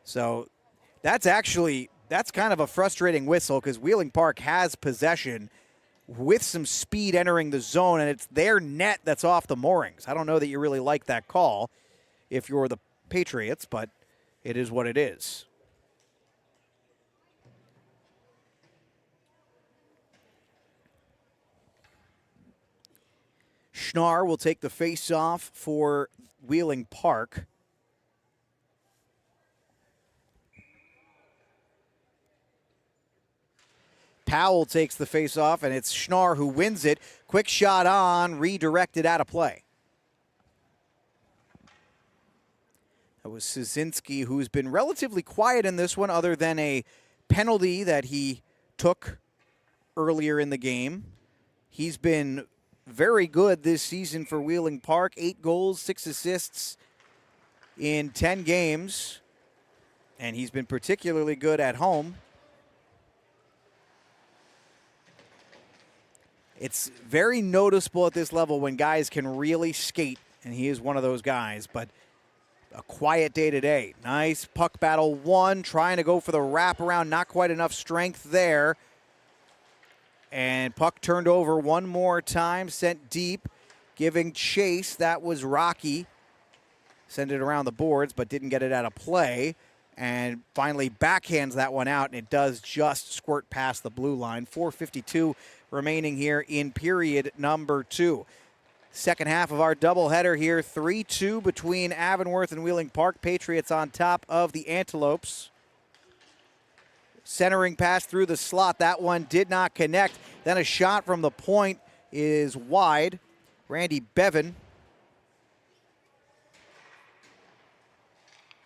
So that's kind of a frustrating whistle because Wheeling Park has possession with some speed entering the zone, and it's their net that's off the moorings. I don't know that you really like that call if you're the Patriots, but it is what it is. Schnarr will take the face-off for Wheeling Park. Powell takes the face-off, and it's Schnarr who wins it. Quick shot on, redirected out of play. That was Szynski, who's been relatively quiet in this one other than a penalty that he took earlier in the game. He's been very good this season for Wheeling Park. 8 goals, 6 assists in 10 games. And he's been particularly good at home. It's very noticeable at this level when guys can really skate, and he is one of those guys, but a quiet day today. Nice puck battle one, trying to go for the wraparound, not quite enough strength there. And puck turned over one more time, sent deep, giving chase. That was Rocky. Sent it around the boards, but didn't get it out of play. And finally backhands that one out, and it does just squirt past the blue line. 4:52 remaining here in period number 2. Second half of our doubleheader here, 3-2 between Avonworth and Wheeling Park. Patriots on top of the Antelopes. Centering pass through the slot. That one did not connect. Then a shot from the point is wide. Randy Bevan.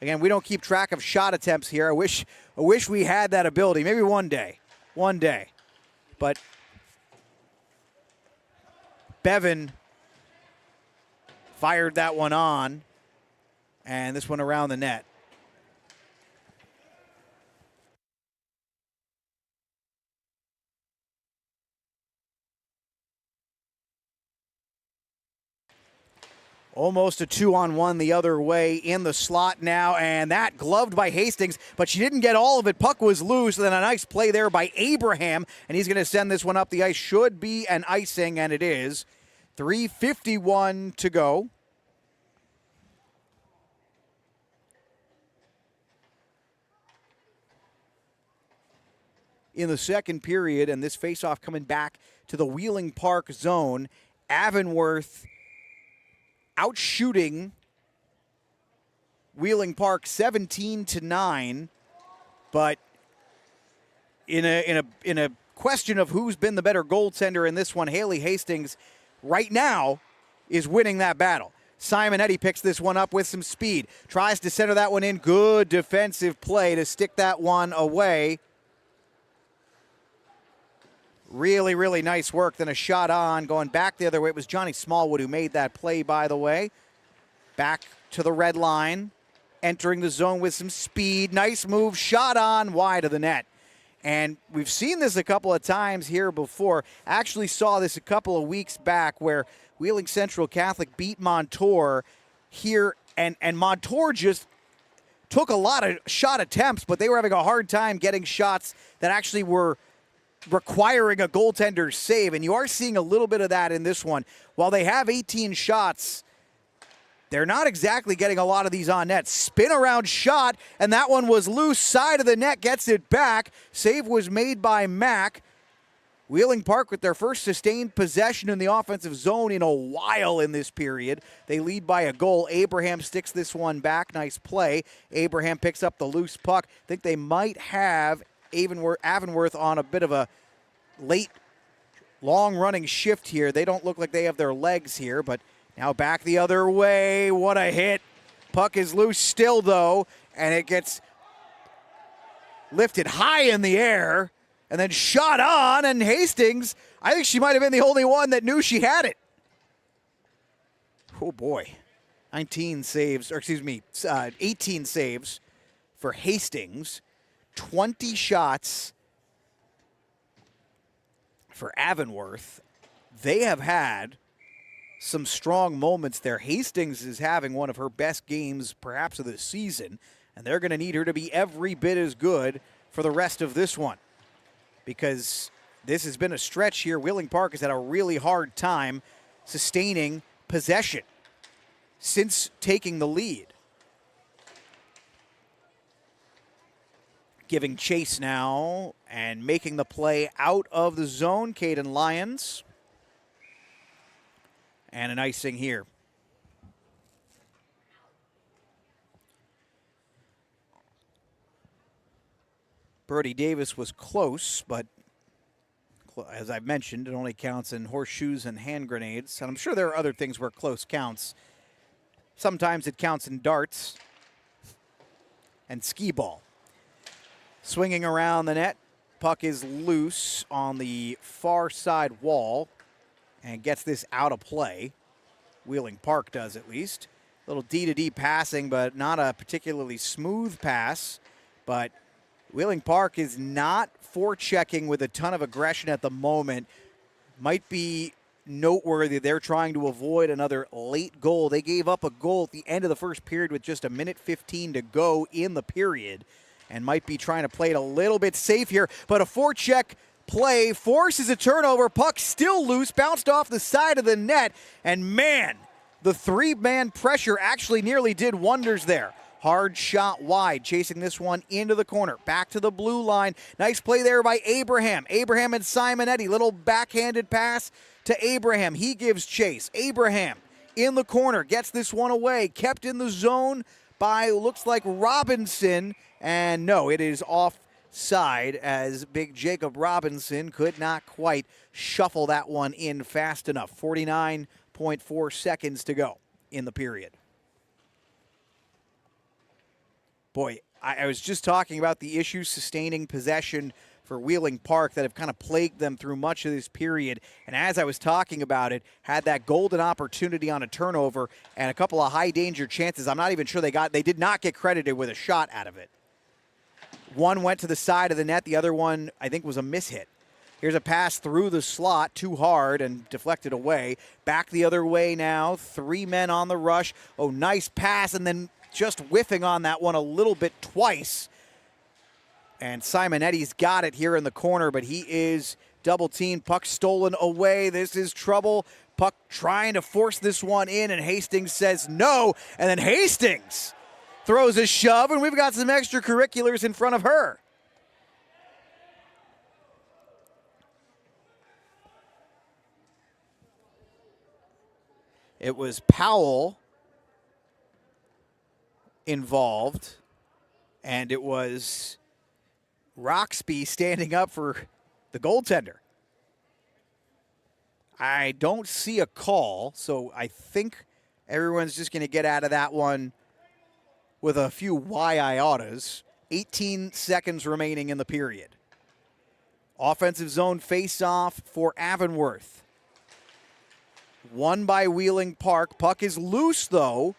Again, we don't keep track of shot attempts here. I wish we had that ability. Maybe one day. One day. But Bevan fired that one on, and this one around the net. Almost a 2-on-1 the other way in the slot now, and that gloved by Hastings, but she didn't get all of it. Puck was loose, and then a nice play there by Abraham, and he's going to send this one up the ice. Should be an icing, and it is. 3:51 to go. in the second period, and this faceoff coming back to the Wheeling Park zone. Avonworth outshooting Wheeling Park 17-9, but in a question of who's been the better goaltender in this one, Haley Hastings right now is winning that battle. Simonetti picks this one up with some speed, tries to center that one in. Good defensive play to stick that one away. Really, really nice work. Then a shot on, going back the other way. It was Johnny Smallwood who made that play, by the way. Back to the red line, entering the zone with some speed. Nice move, shot on, wide of the net. And we've seen this a couple of times here before. Actually saw this a couple of weeks back where Wheeling Central Catholic beat Montour here, and Montour just took a lot of shot attempts, but they were having a hard time getting shots that actually were requiring a goaltender's save, and you are seeing a little bit of that in this one. While they have 18 shots, they're not exactly getting a lot of these on net. Spin around shot, and that one was loose. Side of the net, gets it back. Save was made by Mack. Wheeling Park with their first sustained possession in the offensive zone in a while in this period. They lead by a goal. Abraham sticks this one back. Nice play. Abraham picks up the loose puck. I think they might have Avonworth on a bit of a late, long-running shift here. They don't look like they have their legs here, but now back the other way. What a hit. Puck is loose still, though, and it gets lifted high in the air and then shot on, and Hastings, I think she might have been the only one that knew she had it. Oh, boy. 18 saves for Hastings. 20 shots for Avonworth. They have had some strong moments there. Hastings is having one of her best games perhaps of the season, and they're going to need her to be every bit as good for the rest of this one, because this has been a stretch here. Wheeling Park has had a really hard time sustaining possession since taking the lead. Giving chase now and making the play out of the zone, Caden Lyons. And an icing here. Brody Davis was close, but as I've mentioned, it only counts in horseshoes and hand grenades. And I'm sure there are other things where close counts. Sometimes it counts in darts and skee ball. Swinging around the net, puck is loose on the far side wall and gets this out of play. Wheeling Park does, at least. A little D-to-D passing, but not a particularly smooth pass. But Wheeling Park is not forechecking with a ton of aggression at the moment. Might be noteworthy. They're trying to avoid another late goal. They gave up a goal at the end of the first period with just 1:15 to go in the period, and might be trying to play it a little bit safe here. But a forecheck play forces a turnover. Puck still loose, bounced off the side of the net, and man, the three-man pressure actually nearly did wonders there. Hard shot wide, chasing this one into the corner. Back to the blue line. Nice play there by Abraham. Abraham and Simonetti. Little backhanded pass to Abraham. He gives chase. Abraham in the corner. Gets this one away. Kept in the zone by, looks like, Robinson. And no, it is offside as big Jacob Robinson could not quite shuffle that one in fast enough. 49.4 seconds to go in the period. Boy, I was just talking about the issues sustaining possession for Wheeling Park that have kind of plagued them through much of this period. And as I was talking about it, had that golden opportunity on a turnover and a couple of high danger chances. I'm not even sure they did not get credited with a shot out of it. One went to the side of the net. The other one, I think, was a mishit. Here's a pass through the slot, too hard and deflected away. Back the other way now. Three men on the rush. Oh, nice pass, and then just whiffing on that one a little bit twice. And Simonetti's got it here in the corner, but he is double-teamed. Puck stolen away. This is trouble. Puck trying to force this one in, and Hastings says no. And then Hastings throws a shove, and we've got some extracurriculars in front of her. It was Powell involved, and it was Roxby standing up for the goaltender. I don't see a call, so I think everyone's just going to get out of that one with a few why I oughtas. 18 seconds remaining in the period. Offensive zone face-off for Avonworth. Won by Wheeling Park. Puck is loose, though.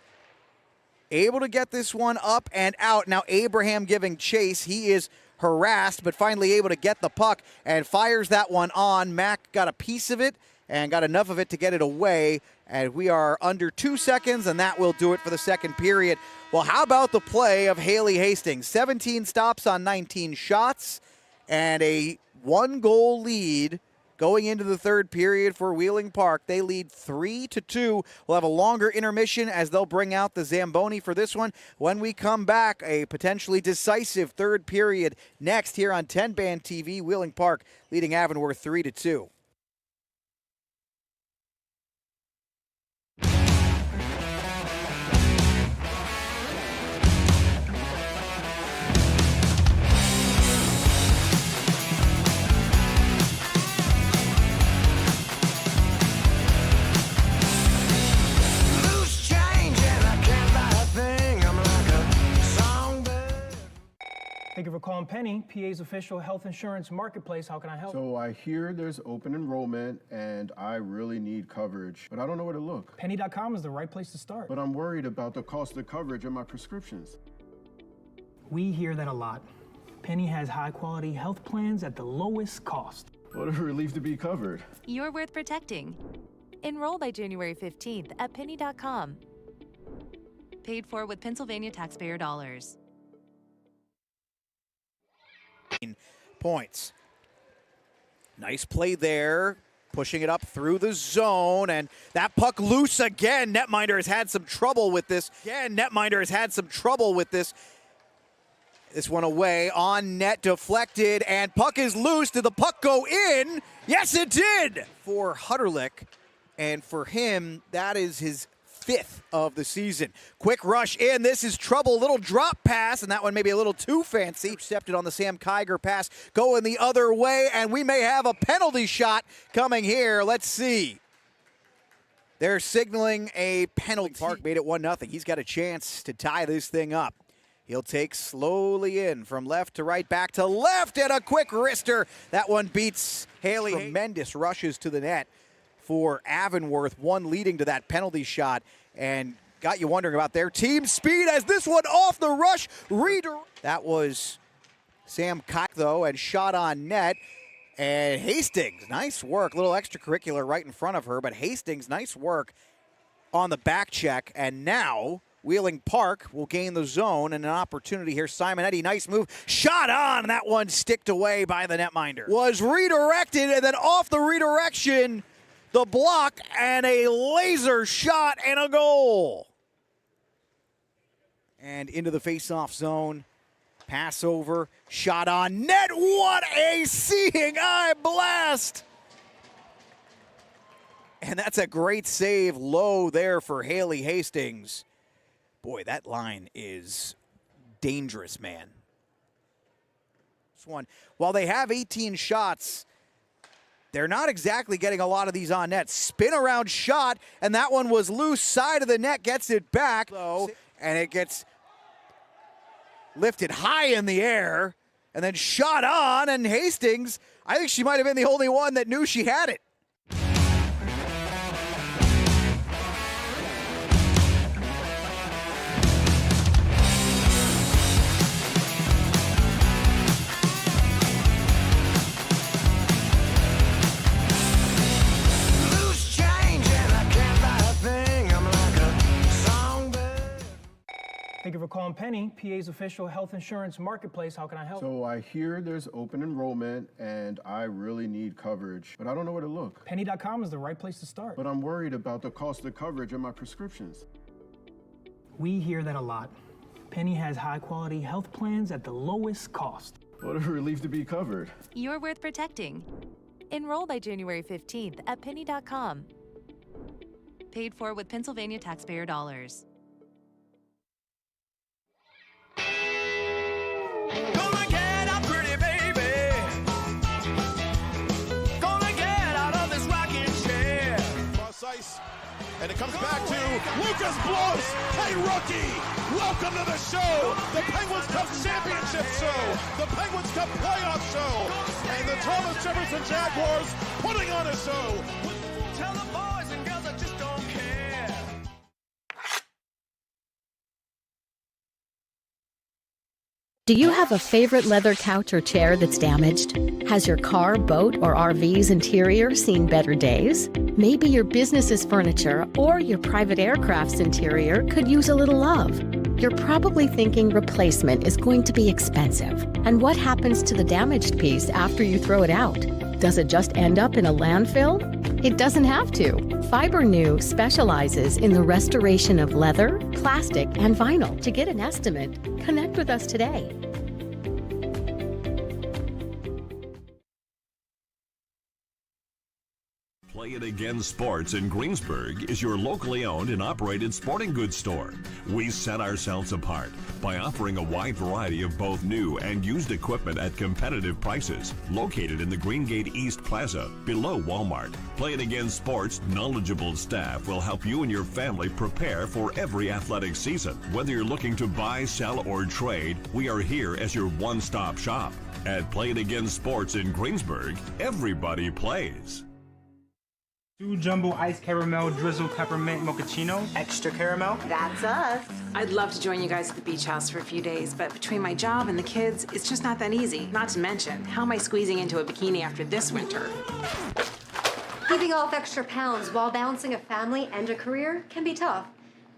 Able to get this one up and out. Now Abraham giving chase. He is harassed, but finally able to get the puck and fires that one on. Mack got a piece of it and got enough of it to get it away. And we are under 2 seconds, and that will do it for the second period. Well, how about the play of Haley Hastings? 17 stops on 19 shots and a 1-goal lead going into the third period for Wheeling Park. They lead 3-2. We'll have a longer intermission as they'll bring out the Zamboni for this one. When we come back, a potentially decisive third period next here on 10bandTV. Wheeling Park leading Avonworth 3-2. Thank you for calling Penny, PA's official health insurance marketplace. How can I help? So I hear there's open enrollment and I really need coverage, but I don't know where to look. Penny.com is the right place to start. But I'm worried about the cost of coverage and my prescriptions. We hear that a lot. Penny has high quality health plans at the lowest cost. What a relief to be covered. You're worth protecting. Enroll by January 15th at penny.com. Paid for with Pennsylvania taxpayer dollars. Points. Nice play there, pushing it up through the zone, and that puck loose again. Netminder has had some trouble with this. This one away, on net, deflected, and puck is loose. Did the puck go in? Yes, it did! For Hutterlick, and for him, that is his 5th of the season. Quick rush in. This is trouble. Little drop pass, and that one maybe a little too fancy. Intercepted on the Sam Kiger pass. Going the other way, and we may have a penalty shot coming here. Let's see. They're signaling a penalty. Park made it 1-0. He's got a chance to tie this thing up. He'll take slowly in from left to right, back to left, and a quick wrister. That one beats Haley. Tremendous rushes to the net for Avonworth, one leading to that penalty shot, and got you wondering about their team speed as this one off the rush. That was Sam Kike, though, and shot on net. And Hastings, nice work. Little extracurricular right in front of her, but Hastings, nice work on the back check. And now Wheeling Park will gain the zone and an opportunity here. Simonetti, nice move. Shot on. That one sticked away by the netminder. Was redirected, and then off the redirection, the block, and a laser shot and a goal. And into the face-off zone. Pass over, shot on net. What a seeing eye blast! And that's a great save low there for Haley Hastings. Boy, that line is dangerous, man. This one, while they have 18 shots, they're not exactly getting a lot of these on net. Spin around shot, and that one was loose. Side of the net, gets it back, though, and it gets lifted high in the air and then shot on, and Hastings, I think she might have been the only one that knew she had it. Thank you for calling Penny, PA's official health insurance marketplace. How can I help? So I hear there's open enrollment and I really need coverage, but I don't know where to look. Penny.com is the right place to start. But I'm worried about the cost of coverage and my prescriptions. We hear that a lot. Penny has high quality health plans at the lowest cost. What a relief to be covered. You're worth protecting. Enroll by January 15th at penny.com. Paid for with Pennsylvania taxpayer dollars. Gonna get up, pretty baby. Gonna get out of this rocking chair. Cross ice, and it comes back to Lucas Blows. Hey, rookie, welcome to the show. The Penguins Cup Championship show. The Penguins Cup playoff show. And the Thomas Jefferson Jaguars putting on a show. Tell the boys and girls I just don't care. Do you have a favorite leather couch or chair that's damaged? Has your car, boat, or RV's interior seen better days? Maybe your business's furniture or your private aircraft's interior could use a little love. You're probably thinking replacement is going to be expensive. And what happens to the damaged piece after you throw it out? Does it just end up in a landfill? It doesn't have to. Fiber New specializes in the restoration of leather, plastic, and vinyl. To get an estimate, connect with us today. Play It Again Sports in Greensburg is your locally owned and operated sporting goods store. We set ourselves apart by offering a wide variety of both new and used equipment at competitive prices. Located in the Greengate East Plaza, below Walmart, Play It Again Sports' knowledgeable staff will help you and your family prepare for every athletic season. Whether you're looking to buy, sell, or trade, we are here as your one-stop shop. At Play It Again Sports in Greensburg, everybody plays. 2 jumbo iced caramel drizzle peppermint mochaccino. Extra caramel? That's us. I'd love to join you guys at the beach house for a few days, but between my job and the kids, it's just not that easy. Not to mention, how am I squeezing into a bikini after this winter? Keeping off extra pounds while balancing a family and a career can be tough.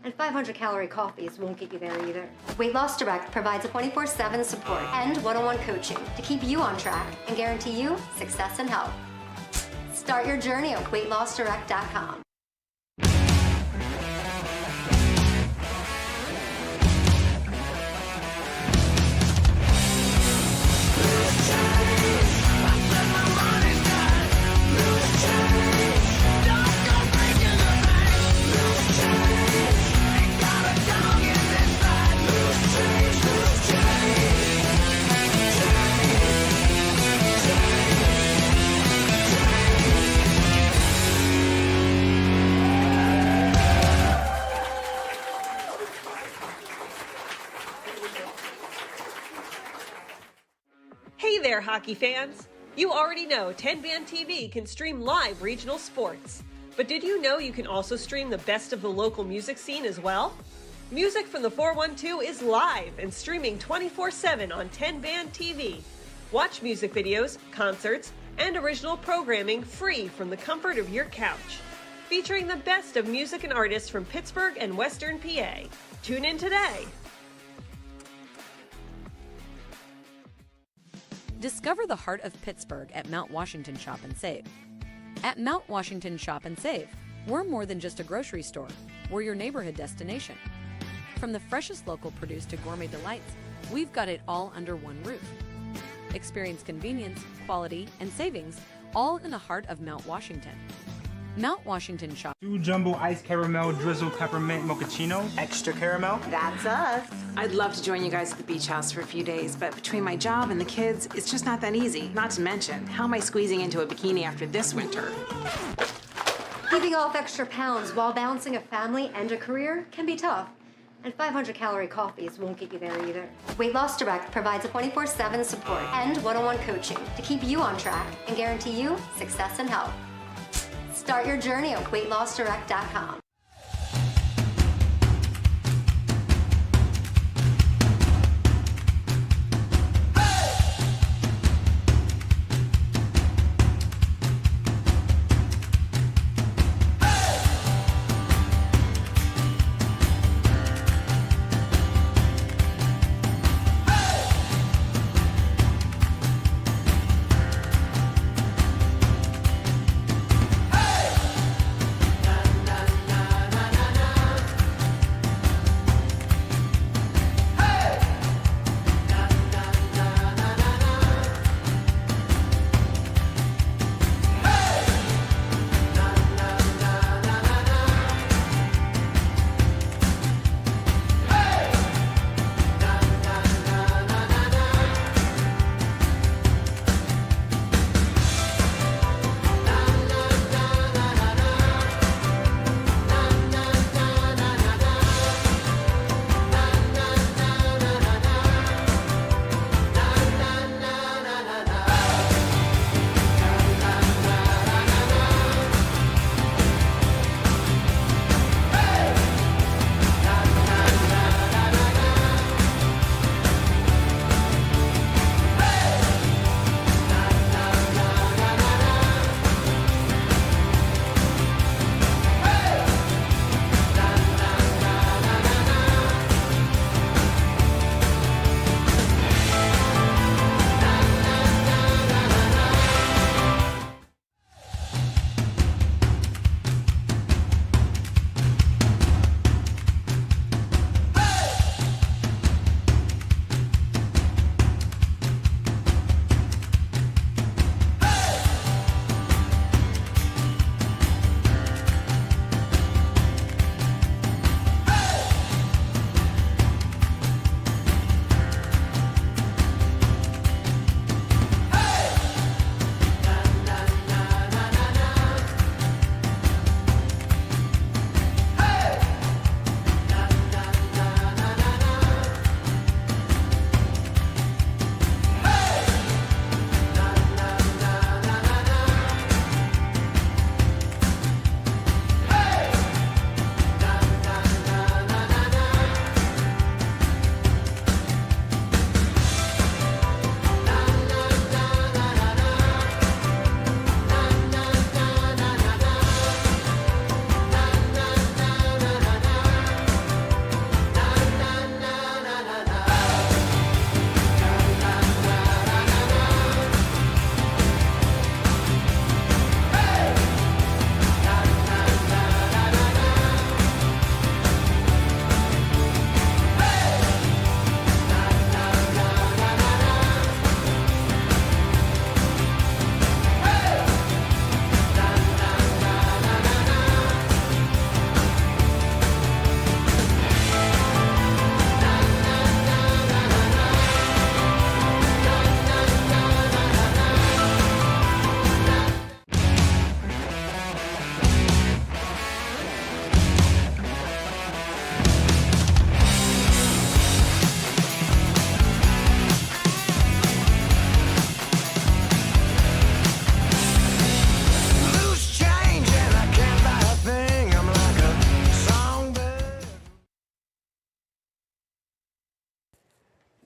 And 500-calorie coffees won't get you there either. Weight Loss Direct provides a 24/7 support and one-on-one coaching to keep you on track and guarantee you success and health. Start your journey at weightlossdirect.com. Hey there, hockey fans! You already know TenbandTV can stream live regional sports. But did you know you can also stream the best of the local music scene as well? Music from the 412 is live and streaming 24/7 on TenbandTV. Watch music videos, concerts, and original programming free from the comfort of your couch. Featuring the best of music and artists from Pittsburgh and Western PA. Tune in today. Discover the heart of Pittsburgh at Mount Washington Shop and Save. At Mount Washington Shop and Save, we're more than just a grocery store. We're your neighborhood destination. From the freshest local produce to gourmet delights, we've got it all under one roof. Experience convenience, quality, and savings, all in the heart of Mount Washington. Mount Washington Shop. 2 jumbo iced caramel drizzle peppermint mochaccino. Extra caramel? That's us. I'd love to join you guys at the beach house for a few days, but between my job and the kids, it's just not that easy. Not to mention, how am I squeezing into a bikini after this winter? Keeping off extra pounds while balancing a family and a career can be tough. And 500-calorie coffees won't get you there either. Weight Loss Direct provides a 24/7 support and one-on-one coaching to keep you on track and guarantee you success and health. Start your journey at weightlossdirect.com.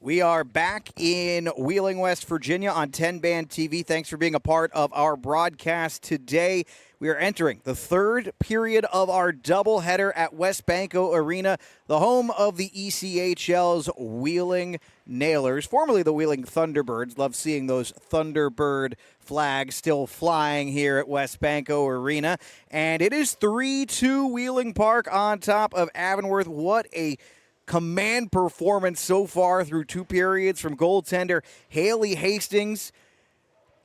We are back in Wheeling, West Virginia on 10-Band TV. Thanks for being a part of our broadcast today. We are entering the third period of our doubleheader at Wesbanco Arena, the home of the ECHL's Wheeling Nailers, formerly the Wheeling Thunderbirds. Love seeing those Thunderbird flags still flying here at Wesbanco Arena. And it is 3-2 Wheeling Park on top of Avonworth. What a command performance so far through two periods from goaltender Haley Hastings.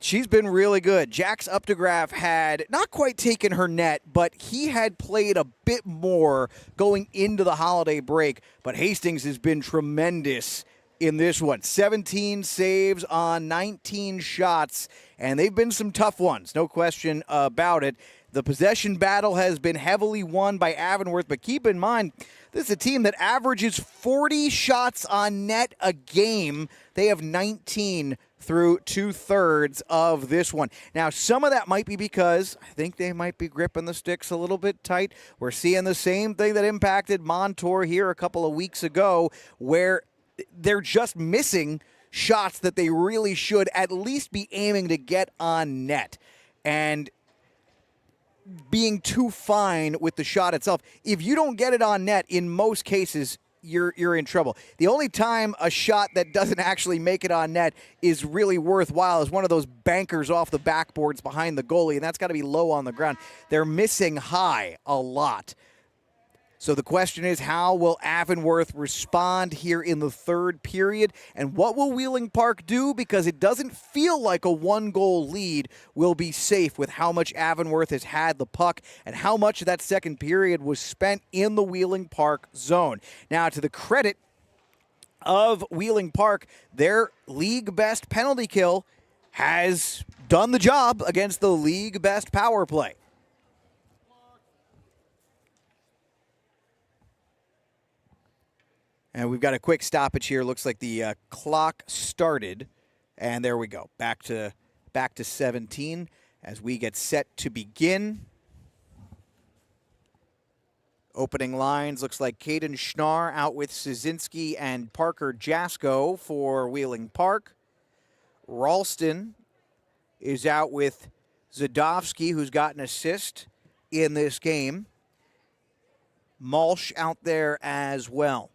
She's been really good. Jax Updegraff had not quite taken her net, but he had played a bit more going into the holiday break. But Hastings has been tremendous in this one. 17 saves on 19 shots, and they've been some tough ones, no question about it. The possession battle has been heavily won by Avonworth, but keep in mind, this is a team that averages 40 shots on net a game. They have 19 through 2/3 of this one. Now, some of that might be because I think they might be gripping the sticks a little bit tight. We're seeing the same thing that impacted Montour here a couple of weeks ago, where they're just missing shots that they really should at least be aiming to get on net. And being too fine with the shot itself. If you don't get it on net, in most cases, you're in trouble. The only time a shot that doesn't actually make it on net is really worthwhile is one of those bankers off the backboards behind the goalie, and that's got to be low on the ground. They're missing high a lot. So the question is, how will Avonworth respond here in the third period? And what will Wheeling Park do? Because it doesn't feel like a one-goal lead will be safe with how much Avonworth has had the puck and how much of that second period was spent in the Wheeling Park zone. Now, to the credit of Wheeling Park, their league best penalty kill has done the job against the league best power play. And we've got a quick stoppage here. Looks like the clock started. And there we go. Back to 17 as we get set to begin. Opening lines. Looks like Caden Schnarr out with Szynski and Parker Jasko for Wheeling Park. Ralston is out with Zadovsky, who's got an assist in this game. Malsh out there as well.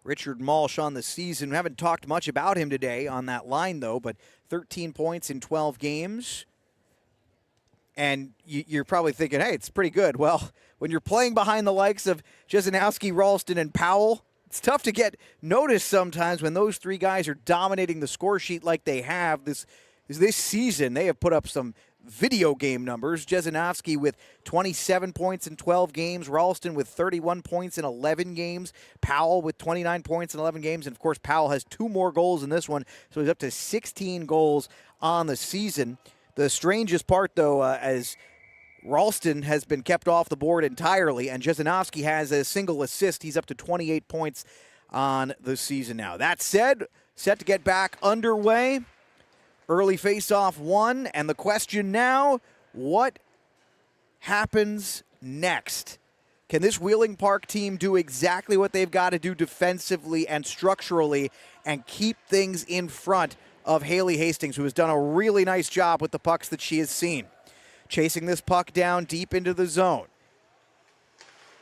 Richard Malsh on the season. We haven't talked much about him today on that line, though, but 13 points in 12 games. And you're probably thinking, hey, it's pretty good. Well, when you're playing behind the likes of Jesenowski, Ralston, and Powell, it's tough to get noticed sometimes when those three guys are dominating the score sheet like they have this season. They have put up some video game numbers. Jesenowski with 27 points in 12 games. Ralston with 31 points in 11 games. Powell with 29 points in 11 games. And, of course, Powell has 2 more goals in this one, so he's up to 16 goals on the season. The strangest part, though, as Ralston has been kept off the board entirely, and Jesenowski has a single assist. He's up to 28 points on the season now. That said, set to get back underway. Early face-off won, and the question now, what happens next? Can this Wheeling Park team do exactly what they've got to do defensively and structurally and keep things in front of Haley Hastings, who has done a really nice job with the pucks that she has seen? Chasing this puck down deep into the zone.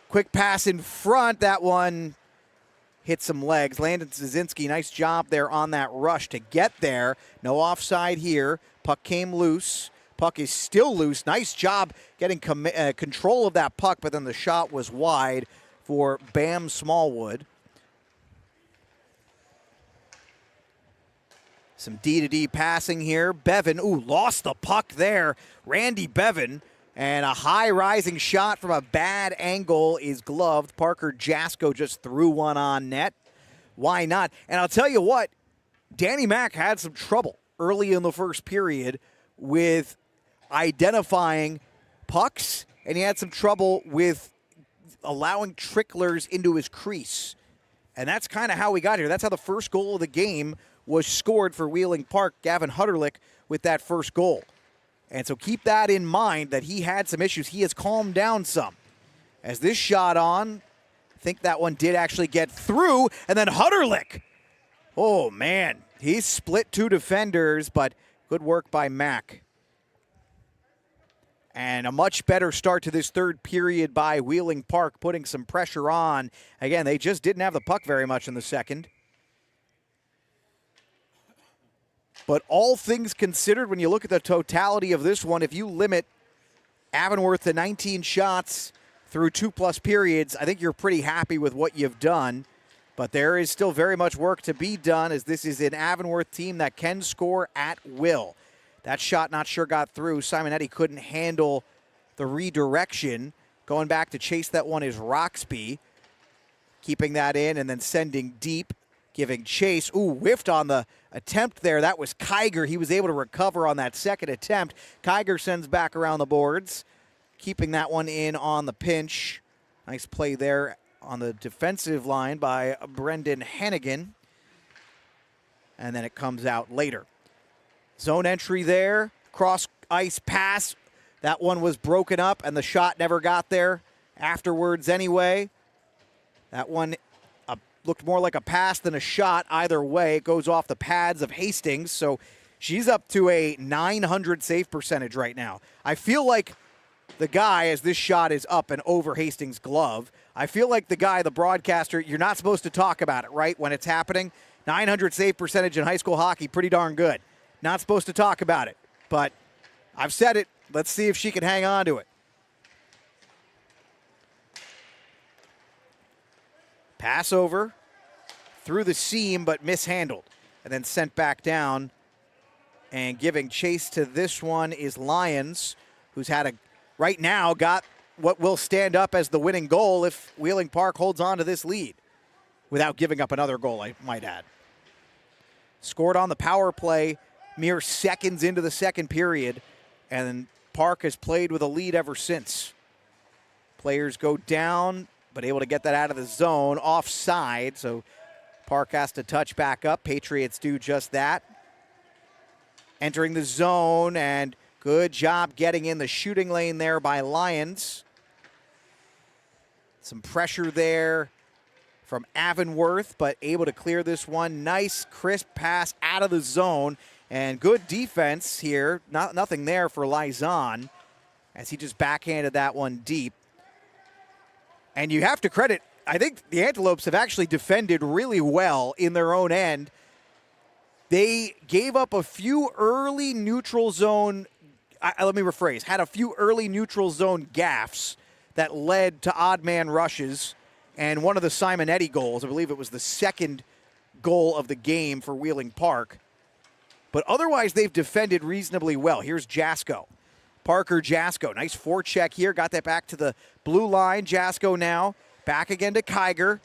Quick pass in front, that one hit some legs. Landon Szynski, nice job there on that rush to get there. No offside here. Puck came loose. Puck is still loose. Nice job getting control of that puck, but then the shot was wide for Bam Smallwood. Some D-to-D passing here. Bevan, lost the puck there. Randy Bevan. And a high-rising shot from a bad angle is gloved. Parker Jasko just threw one on net. Why not? And I'll tell you what, Danny Mack had some trouble early in the first period with identifying pucks, and he had some trouble with allowing tricklers into his crease. And that's kind of how we got here. That's how the first goal of the game was scored for Wheeling Park. Gavin Hutterlick with that first goal. And so keep that in mind, that he had some issues. He has calmed down some. As this shot on, I think that one did actually get through, and then Hutterlick. Oh, man. He split 2 defenders, but good work by Mack. And a much better start to this third period by Wheeling Park, putting some pressure on. Again, they just didn't have the puck very much in the second. But all things considered, when you look at the totality of this one, if you limit Avonworth to 19 shots through 2+ periods, I think you're pretty happy with what you've done. But there is still very much work to be done, as this is an Avonworth team that can score at will. That shot not sure got through. Simonetti couldn't handle the redirection. Going back to chase that one is Roxby. Keeping that in and then sending deep, giving chase. Ooh, whiffed on the attempt there. That was Kiger. He was able to recover on that second attempt. Kiger sends back around the boards, keeping that one in on the pinch. Nice play there on the defensive line by Brendan Hennigan. And then it comes out later. Zone entry there, cross ice pass. That one was broken up and the shot never got there afterwards anyway. That one looked more like a pass than a shot. Either way, it goes off the pads of Hastings. So she's up to a .900 save percentage right now. I feel like the guy, as this shot is up and over Hastings' glove, I feel like the guy, the broadcaster, you're not supposed to talk about it, right, when it's happening. .900 save percentage in high school hockey, pretty darn good. Not supposed to talk about it, but I've said it. Let's see if she can hang on to it. Pass over through the seam, but mishandled, and then sent back down. And giving chase to this one is Lyons, who's had right now got what will stand up as the winning goal if Wheeling Park holds on to this lead, without giving up another goal, I might add. Scored on the power play mere seconds into the second period, and Park has played with a lead ever since. Players go down, but able to get that out of the zone, offside, so Park has to touch back up. Patriots do just that. Entering the zone, and good job getting in the shooting lane there by Lyons. Some pressure there from Avonworth, but able to clear this one. Nice, crisp pass out of the zone. And good defense here. Nothing there for Lizon, as he just backhanded that one deep. And you have to credit, I think the Antelopes have actually defended really well in their own end. They gave up a few early neutral zone, let me rephrase, had a few early neutral zone gaffes that led to odd man rushes. And one of the Simonetti goals, I believe it was the second goal of the game for Wheeling Park. But otherwise, they've defended reasonably well. Here's Jasko. Parker Jasko. Nice forecheck here. Got that back to the blue line. Jasko now. Back again to Kiger.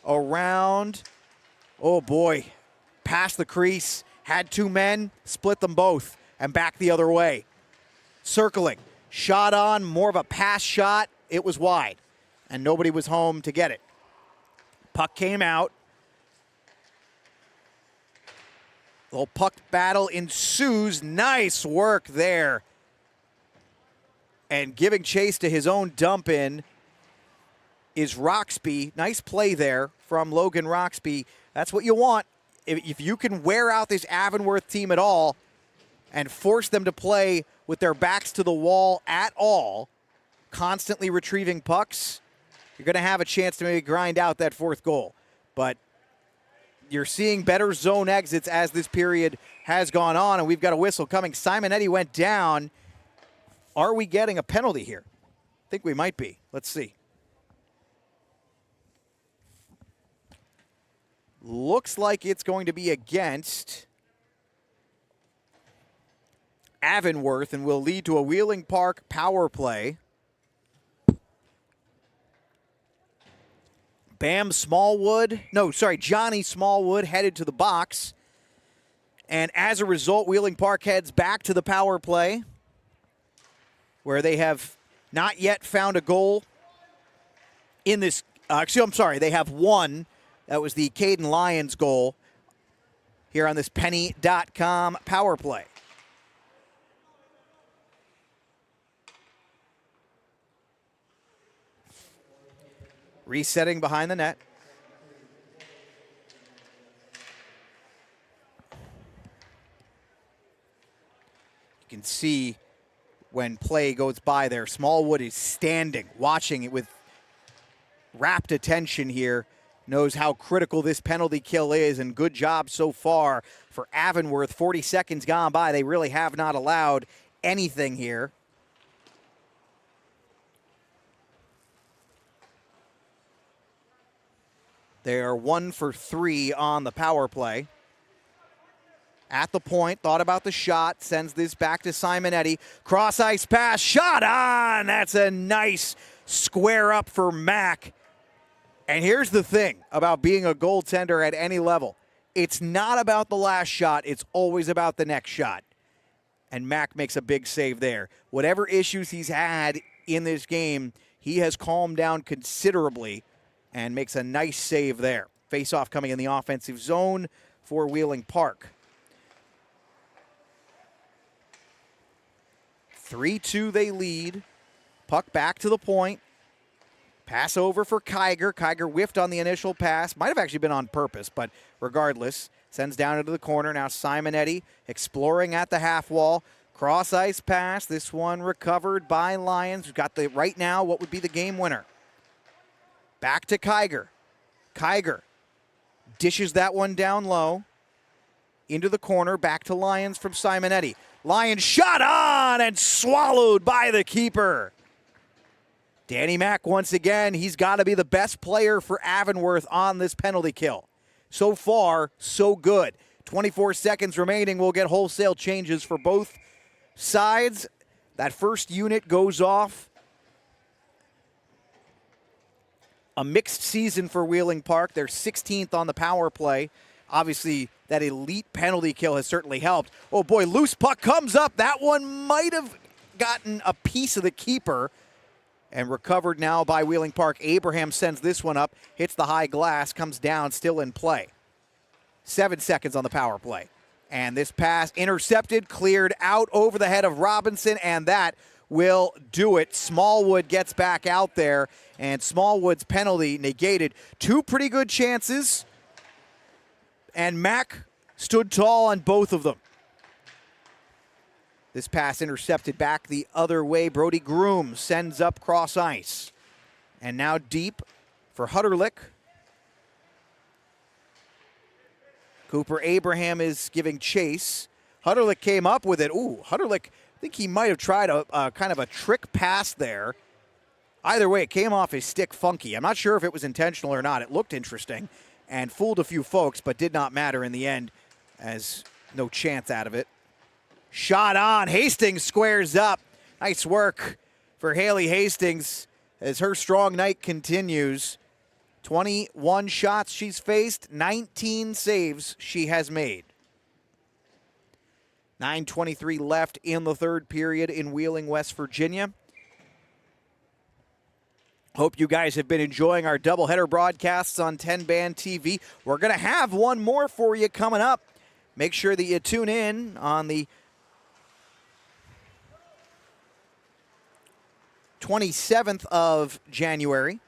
Around. Oh, boy. Past the crease. Had 2 men. Split them both. And back the other way. Circling. Shot on. More of a pass shot. It was wide. And nobody was home to get it. Puck came out. Little puck battle ensues. Nice work there. And giving chase to his own dump in is Roxby. Nice play there from Logan Roxby. That's what you want. If you can wear out this Avonworth team at all and force them to play with their backs to the wall at all, constantly retrieving pucks, you're going to have a chance to maybe grind out that 4th goal. But you're seeing better zone exits as this period has gone on, and we've got a whistle coming. Simonetti went down. Are we getting a penalty here? I think we might be. Let's see. Looks like it's going to be against Avonworth and will lead to a Wheeling Park power play. Johnny Smallwood headed to the box. And as a result, Wheeling Park heads back to the power play, where they have not yet found a goal in this. They have one. That was the Caden Lyons goal here on this Penny.com power play. Resetting behind the net. You can see when play goes by there, Smallwood is standing, watching it with rapt attention here, knows how critical this penalty kill is, and good job so far for Avonworth. 40 seconds gone by. They really have not allowed anything here. They are 1 for 3 on the power play. At the point, thought about the shot, sends this back to Simonetti. Cross ice pass, shot on! That's a nice square up for Mack. And here's the thing about being a goaltender at any level. It's not about the last shot, it's always about the next shot. And Mack makes a big save there. Whatever issues he's had in this game, he has calmed down considerably and makes a nice save there. Face-off coming in the offensive zone for Wheeling Park. 3-2 they lead. Puck back to the point. Pass over for Kiger. Kiger whiffed on the initial pass. Might have actually been on purpose, but regardless, sends down into the corner. Now Simonetti exploring at the half wall. Cross ice pass. This one recovered by Lions. We've got the right now what would be the game winner. Back to Kiger. Kiger dishes that one down low. Into the corner. Back to Lions from Simonetti. Lions shot on and swallowed by the keeper. Danny Mack once again, he's got to be the best player for Avonworth on this penalty kill. So far, so good. 24 seconds remaining. We'll get wholesale changes for both sides. That first unit goes off. A mixed season for Wheeling Park. They're 16th on the power play. Obviously, that elite penalty kill has certainly helped. Oh boy, loose puck comes up. That one might have gotten a piece of the keeper and recovered now by Wheeling Park. Abraham sends this one up, hits the high glass, comes down, still in play. 7 seconds on the power play. And this pass intercepted, cleared out over the head of Robinson, and that will do it. Smallwood gets back out there, and Smallwood's penalty negated. 2 pretty good chances. And Mack stood tall on both of them. This pass intercepted back the other way. Brody Groom sends up cross ice. And now deep for Hutterlick. Cooper Abraham is giving chase. Hutterlick came up with it. Ooh, Hutterlick, I think he might have tried a kind of a trick pass there. Either way, it came off his stick funky. I'm not sure if it was intentional or not. It looked interesting and fooled a few folks, but did not matter in the end, as no chance out of it. Shot on. Hastings squares up. Nice work for Haley Hastings as her strong night continues. 21 shots she's faced, 19 saves she has made. 9:23 left in the third period in Wheeling, West Virginia. Hope you guys have been enjoying our doubleheader broadcasts on TenbandTV. We're going to have one more for you coming up. Make sure that you tune in on the 27th of January.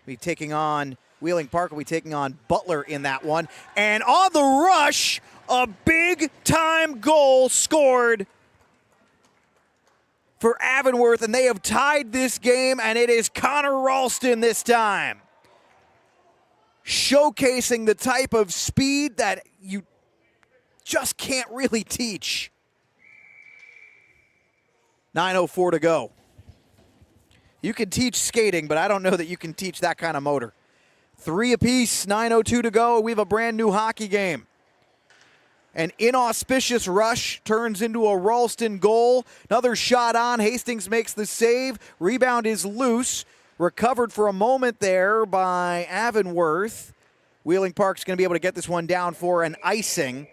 We'll be taking on Wheeling Park. We'll be taking on Butler in that one. And on the rush, a big-time goal scored for Avonworth, and they have tied this game, and it is Connor Ralston this time. Showcasing the type of speed that you just can't really teach. 9:04 to go. You can teach skating, but I don't know that you can teach that kind of motor. 3 apiece, 9:02 to go. We have a brand new hockey game. An inauspicious rush turns into a Ralston goal. Another shot on. Hastings makes the save. Rebound is loose. Recovered for a moment there by Avonworth. Wheeling Park's going to be able to get this one down for an icing.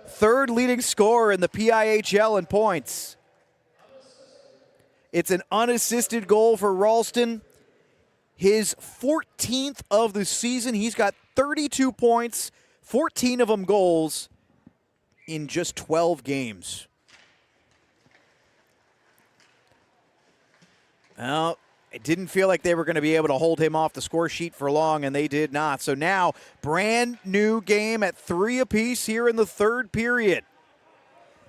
Third leading scorer in the PIHL in points. It's an unassisted goal for Ralston. His 14th of the season. He's got 32 points, 14 of them goals in just 12 games. Well, it didn't feel like they were going to be able to hold him off the score sheet for long, and they did not. So now, brand new game at 3 apiece here in the third period.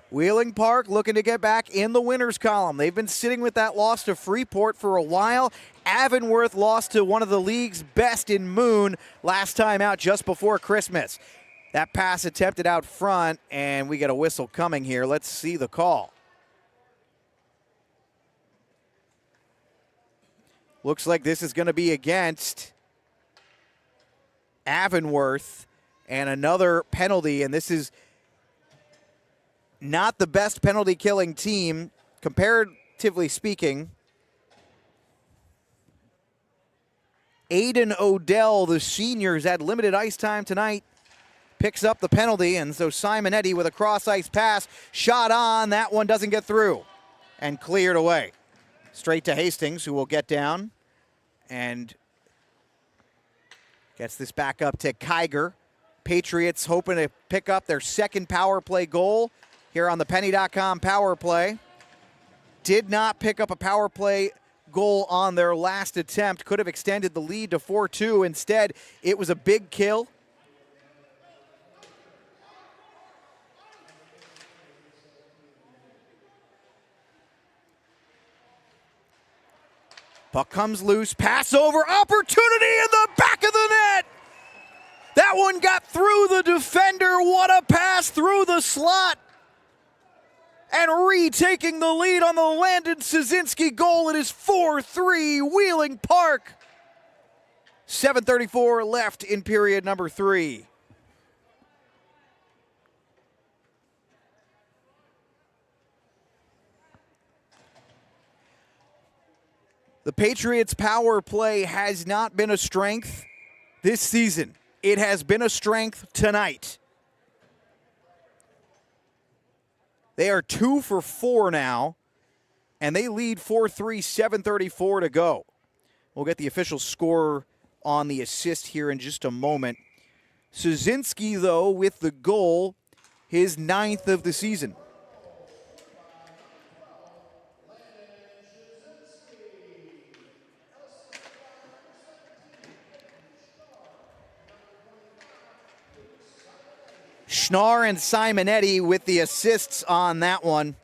Wheeling Park looking to get back in the winners column. They've been sitting with that loss to Freeport for a while. Avonworth lost to one of the league's best in Moon last time out just before Christmas. That pass attempted out front, and we get a whistle coming here. Let's see the call. Looks like this is going to be against Avonworth, and another penalty, and this is not the best penalty-killing team, comparatively speaking. Aiden Odell, the seniors, had limited ice time tonight, picks up the penalty, and so Simonetti with a cross-ice pass, shot on, that one doesn't get through, and cleared away. Straight to Hastings, who will get down and gets this back up to Kiger. Patriots hoping to pick up their second power play goal here on the Penny.com power play. Did not pick up a power play goal on their last attempt. Could have extended the lead to 4-2. Instead, it was a big kill. Puck comes loose, pass over, opportunity in the back of the net. That one got through the defender. What a pass through the slot. And retaking the lead on the Landon Szynski goal. It is 4-3 Wheeling Park. 7:34 left in period number 3. The Patriots' power play has not been a strength this season. It has been a strength tonight. They are 2 for 4 now, and they lead 4-3, 7:34 to go. We'll get the official score on the assist here in just a moment. Szynski, though, with the goal, his 9th of the season. Schnarr and Simonetti with the assists on that one.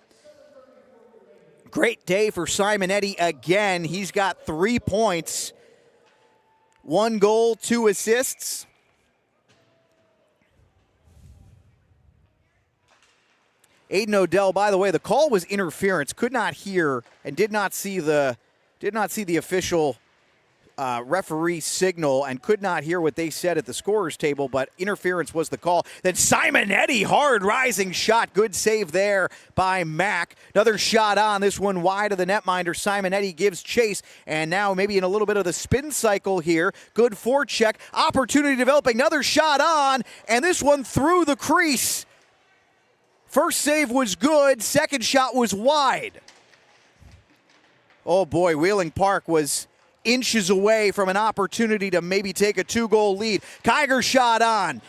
Great day for Simonetti again. He's got 3 points. 1 goal, 2 assists. Aiden Odell, by the way, the call was interference. Could not hear and did not see the official referee signal and could not hear what they said at the scorer's table, but interference was the call. Then Simonetti, hard rising shot. Good save there by Mack. Another shot on, this one wide of the netminder. Simonetti gives chase, and now maybe in a little bit of the spin cycle here. Good forecheck. Opportunity developing. Another shot on, and this one through the crease. First save was good. Second shot was wide. Oh boy, Wheeling Park was inches away from an opportunity to maybe take a 2-goal lead. Kiger shot on.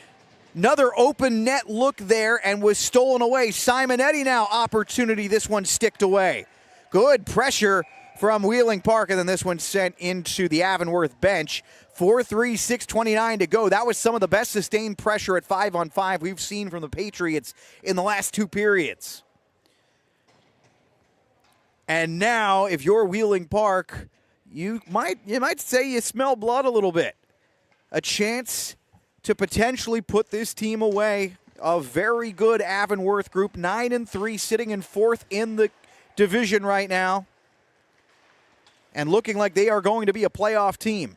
Another open net look there and was stolen away. Simonetti now opportunity. This one sticked away. Good pressure from Wheeling Park, and then this one sent into the Avonworth bench. 4-3, 6:29 to go. That was some of the best sustained pressure at 5-on-5 we've seen from the Patriots in the last 2 periods. And now, if you're Wheeling Park, you might say you smell blood a little bit. A chance to potentially put this team away. A very good Avonworth group, 9-3, sitting in 4th in the division right now, and looking like they are going to be a playoff team.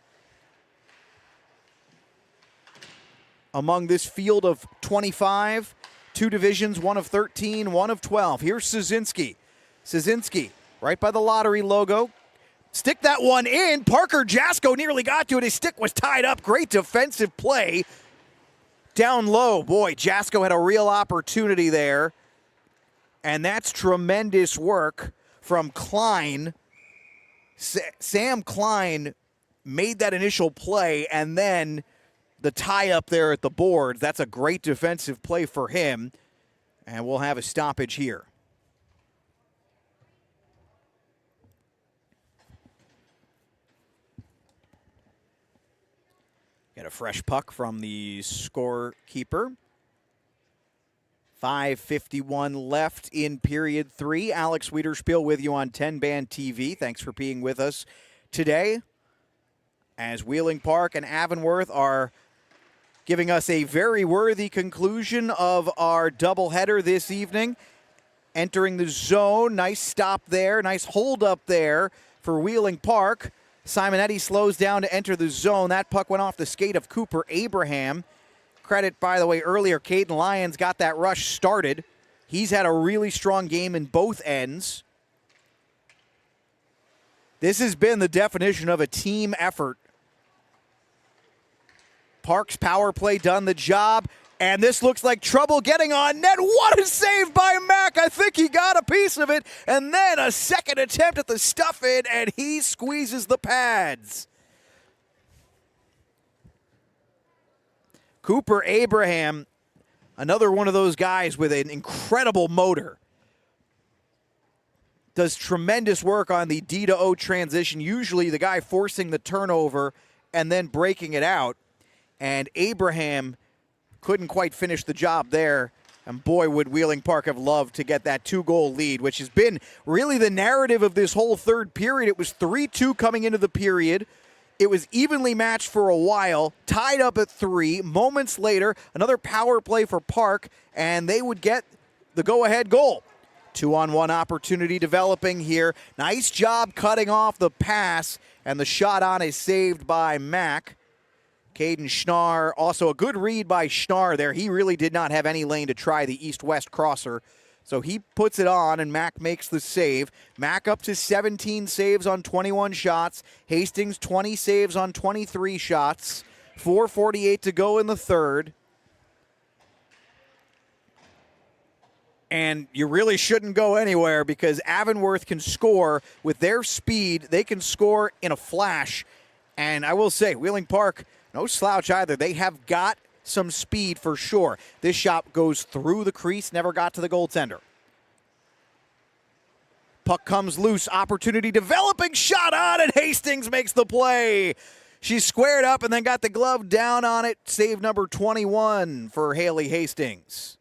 Among this field of 25, 2 divisions, 1 of 13, 1 of 12. Here's Szynski. Szynski, right by the lottery logo. Stick that one in. Parker Jasko nearly got to it. His stick was tied up. Great defensive play. Down low. Boy, Jasko had a real opportunity there. And that's tremendous work from Klein. Sam Klein made that initial play, and then the tie up there at the board. That's a great defensive play for him. And we'll have a stoppage here. a fresh puck from the scorekeeper. 5:51 left in period 3. Alex Weiderspiel with you on 10-Band TV. Thanks for being with us today as Wheeling Park and Avonworth are giving us a very worthy conclusion of our doubleheader this evening. Entering the zone, nice stop there, nice hold up there for Wheeling Park. Simonetti slows down to enter the zone. That puck went off the skate of Cooper Abraham. Credit, by the way, earlier, Caden Lyons got that rush started. He's had a really strong game in both ends. This has been the definition of a team effort. Park's power play done the job, and this looks like trouble getting on net. What a save by Mack. I think he got a piece of it, and then a second attempt at the stuff-in, and he squeezes the pads. Cooper Abraham, another one of those guys with an incredible motor. Does tremendous work on the D to O transition, usually the guy forcing the turnover and then breaking it out. And Abraham couldn't quite finish the job there. And boy, would Wheeling Park have loved to get that 2-goal lead, which has been really the narrative of this whole third period. It was 3-2 coming into the period. It was evenly matched for a while, tied up at 3. Moments later, another power play for Park, and they would get the go-ahead goal. 2-on-1 opportunity developing here. Nice job cutting off the pass, and the shot on is saved by Mack. Caden Schnarr, also a good read by Schnarr there. He really did not have any lane to try the east-west crosser. So he puts it on, and Mack makes the save. Mack up to 17 saves on 21 shots. Hastings 20 saves on 23 shots. 4:48 to go in the third. And you really shouldn't go anywhere because Avonworth can score with their speed. They can score in a flash. And I will say, Wheeling Park, no slouch either. They have got some speed for sure. This shot goes through the crease, never got to the goaltender. Puck comes loose, opportunity developing, shot on, and Hastings makes the play. She squared up and then got the glove down on it. Save number 21 for Haley Hastings.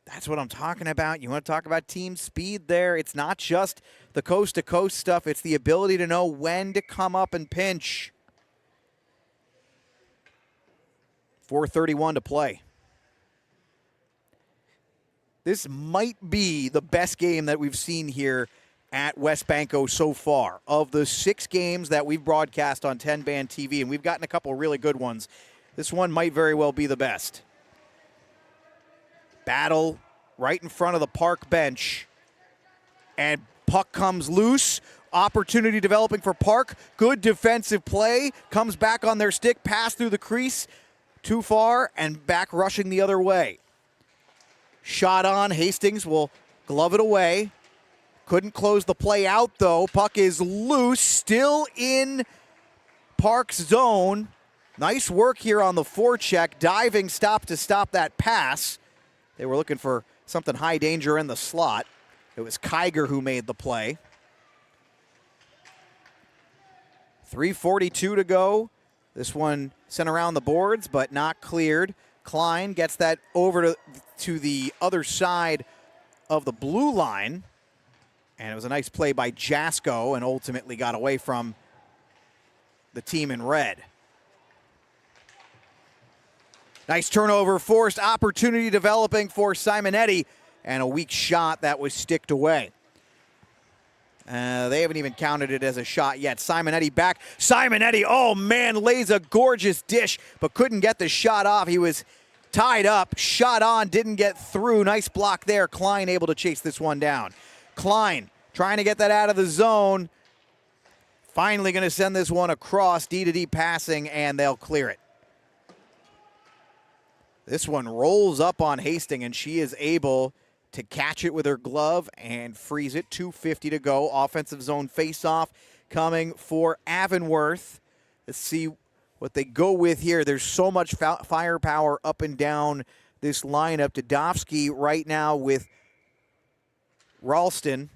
That's what I'm talking about. You want to talk about team speed there. It's not just the coast-to-coast stuff. It's the ability to know when to come up and pinch. 4:31 to play. This might be the best game that we've seen here at Wesbanco so far. Of the 6 games that we've broadcast on 10-Band TV, and we've gotten a couple really good ones, this one might very well be the best. Battle right in front of the Park bench. And puck comes loose. Opportunity developing for Park. Good defensive play. Comes back on their stick. Pass through the crease. Too far, and back rushing the other way. Shot on. Hastings will glove it away. Couldn't close the play out, though. Puck is loose. Still in Park's zone. Nice work here on the forecheck. Diving stop to stop that pass. They were looking for something high danger in the slot. It was Kiger who made the play. 3:42 to go. This one sent around the boards, but not cleared. Klein gets that over to the other side of the blue line. And it was a nice play by Jasko and ultimately got away from the team in red. Nice turnover, forced opportunity developing for Simonetti, and a weak shot that was sticked away. They haven't even counted it as a shot yet. Simonetti back. Simonetti, oh man, lays a gorgeous dish, but couldn't get the shot off. He was tied up, shot on, didn't get through. Nice block there. Klein able to chase this one down. Klein trying to get that out of the zone. Finally going to send this one across, D-to-D passing, and they'll clear it. This one rolls up on Hastings, and she is able to catch it with her glove and freeze it. 2:50 to go. Offensive zone faceoff coming for Avonworth. Let's see what they go with here. There's so much firepower up and down this lineup. Dudovsky right now with Ralston.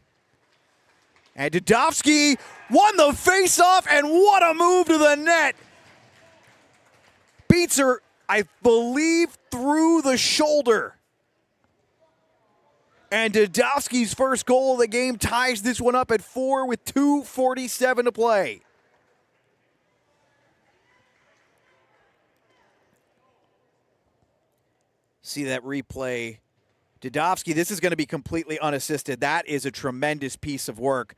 And Dudovsky won the faceoff, and what a move to the net. beats her, I believe, through the shoulder. And Dudovsky's first goal of the game ties this one up at 4 with 2:47 to play. See that replay. Dudovsky, this is going to be completely unassisted. That is a tremendous piece of work,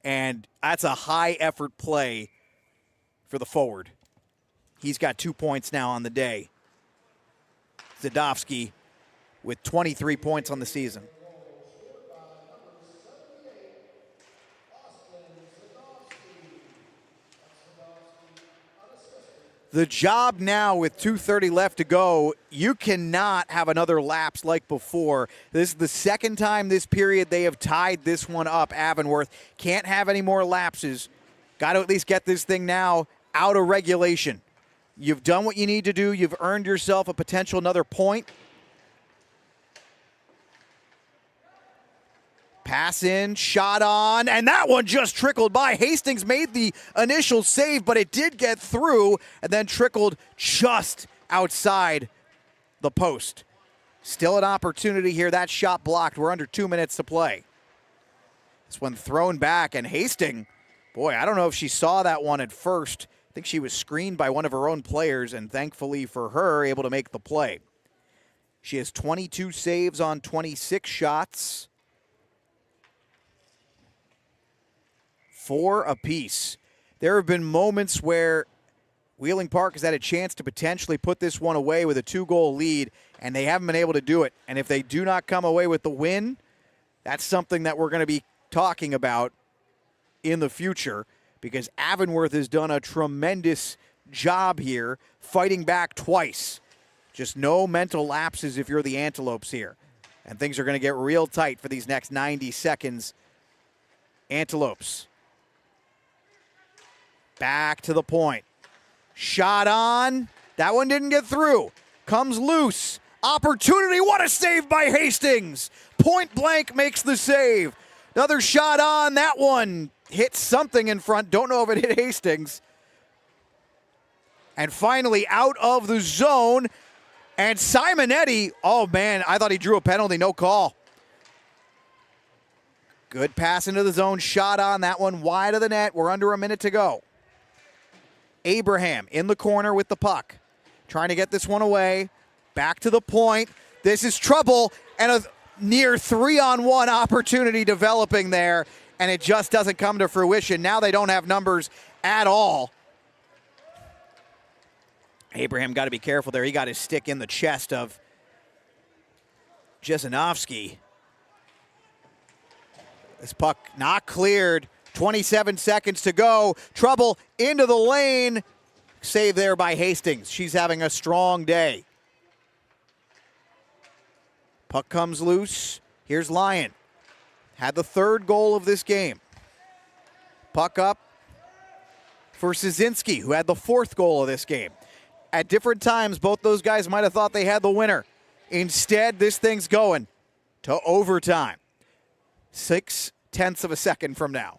and that's a high-effort play for the forward. He's got 2 points now on the day. Dudovsky with 23 points on the season. The job now with 2:30 left to go, you cannot have another lapse like before. This is the second time this period they have tied this one up, Avonworth. Can't have any more lapses. Got to at least get this thing now out of regulation. You've done what you need to do. You've earned yourself a potential another point. Pass in, shot on, and that one just trickled by. Hastings made the initial save, but it did get through and then trickled just outside the post. Still an opportunity here. That shot blocked. We're under 2 minutes to play. This one thrown back, and Hastings, boy, I don't know if she saw that one at first. I think she was screened by one of her own players, and thankfully for her, able to make the play. She has 22 saves on 26 shots. 4 apiece. There have been moments where Wheeling Park has had a chance to potentially put this one away with a 2-goal lead, and they haven't been able to do it. And if they do not come away with the win, that's something that we're going to be talking about in the future, because Avonworth has done a tremendous job here, fighting back twice. Just no mental lapses if you're the Antelopes here. And things are going to get real tight for these next 90 seconds. Antelopes. Back to the point. Shot on. That one didn't get through. Comes loose. Opportunity. What a save by Hastings. Point blank makes the save. Another shot on. That one hit something in front. Don't know if it hit Hastings. And finally out of the zone. And Simonetti. Oh, man. I thought he drew a penalty. No call. Good pass into the zone. Shot on. That one wide of the net. We're under a minute to go. Abraham in the corner with the puck. Trying to get this one away. Back to the point. This is trouble. And a near 3-on-1 opportunity developing there. And it just doesn't come to fruition. Now they don't have numbers at all. Abraham got to be careful there. He got his stick in the chest of Jesenovsky. This puck not cleared. 27 seconds to go. Trouble into the lane. Save there by Hastings. She's having a strong day. Puck comes loose. Here's Lyon. Had the 3rd goal of this game. Puck up for Szynski, who had the 4th goal of this game. At different times, both those guys might have thought they had the winner. Instead, this thing's going to overtime. 0.6 of a second from now.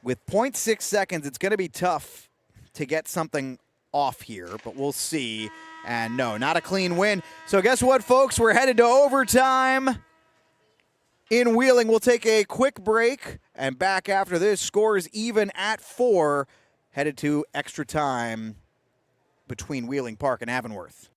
With 0.6 seconds, it's going to be tough to get something off here, but we'll see. And no, not a clean win. So guess what, folks? We're headed to overtime in Wheeling. We'll take a quick break, and back after this. Scores even at 4, headed to extra time between Wheeling Park and Avonworth.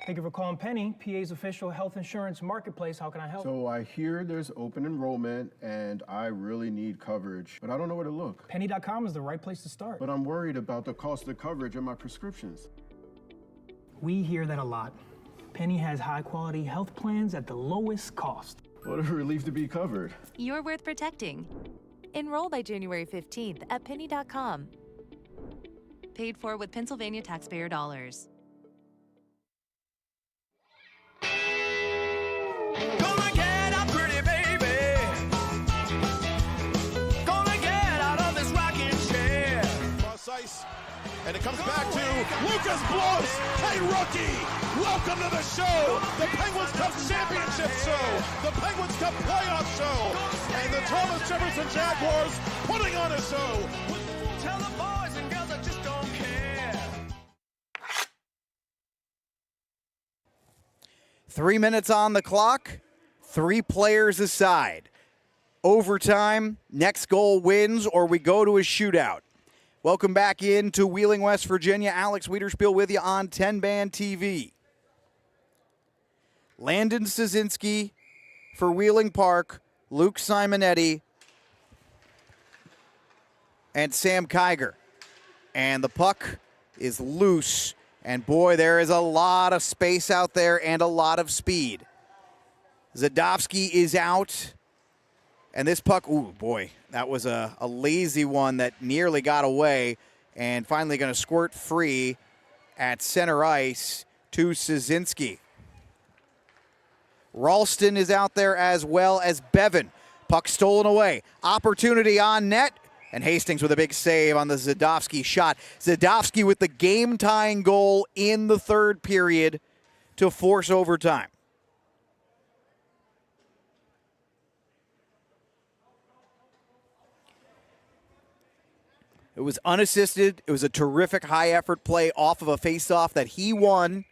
Thank you for calling Penny, PA's official health insurance marketplace. How can I help? So I hear there's open enrollment and I really need coverage, but I don't know where to look. Penny.com is the right place to start. But I'm worried about the cost of coverage and my prescriptions. We hear that a lot. Penny has high-quality health plans at the lowest cost. What a relief to be covered. You're worth protecting. Enroll by January 15th at penny.com. Paid for with Pennsylvania taxpayer dollars. Gonna get up, pretty baby. Gonna get out of this rocking chair. Cross ice, and it comes back to Lucas Blows. Hey, rookie, welcome to the show, the Penguins Cup Championship show, the Penguins Cup playoff show, and the Thomas Jefferson Jaguars putting on a show. Tell the boys and girls I just don't care. 3 minutes on the clock, 3 players aside. Overtime, next goal wins, or we go to a shootout. Welcome back into Wheeling, West Virginia. Alex Weiderspiel with you on 10bandTV. Landon Szynski for Wheeling Park, Luke Simonetti, and Sam Kiger. And the puck is loose. And boy, there is a lot of space out there and a lot of speed. Zadovsky is out. And this puck, ooh, boy, that was a lazy one that nearly got away. And finally going to squirt free at center ice to Szynski. Ralston is out there as well as Bevan. Puck stolen away. Opportunity on net. And Hastings with a big save on the Zadovsky shot. Zadovsky with the game-tying goal in the third period to force overtime. It was unassisted. It was a terrific high-effort play off of a face-off that he won,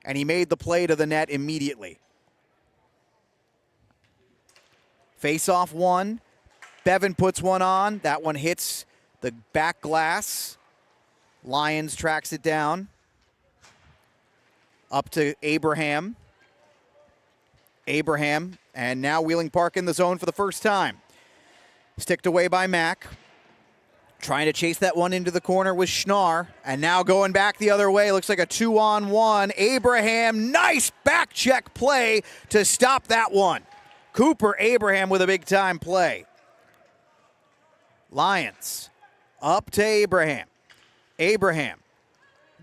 and he made the play to the net immediately. Face-off won. Bevan puts one on. That one hits the back glass. Lyons tracks it down. Up to Abraham. And now Wheeling Park in the zone for the first time. Sticked away by Mack. Trying to chase that one into the corner with Schnarr. And now going back the other way. Looks like a 2-on-1. Abraham, nice back check play to stop that one. Cooper Abraham with a big-time play. Lyons up to Abraham.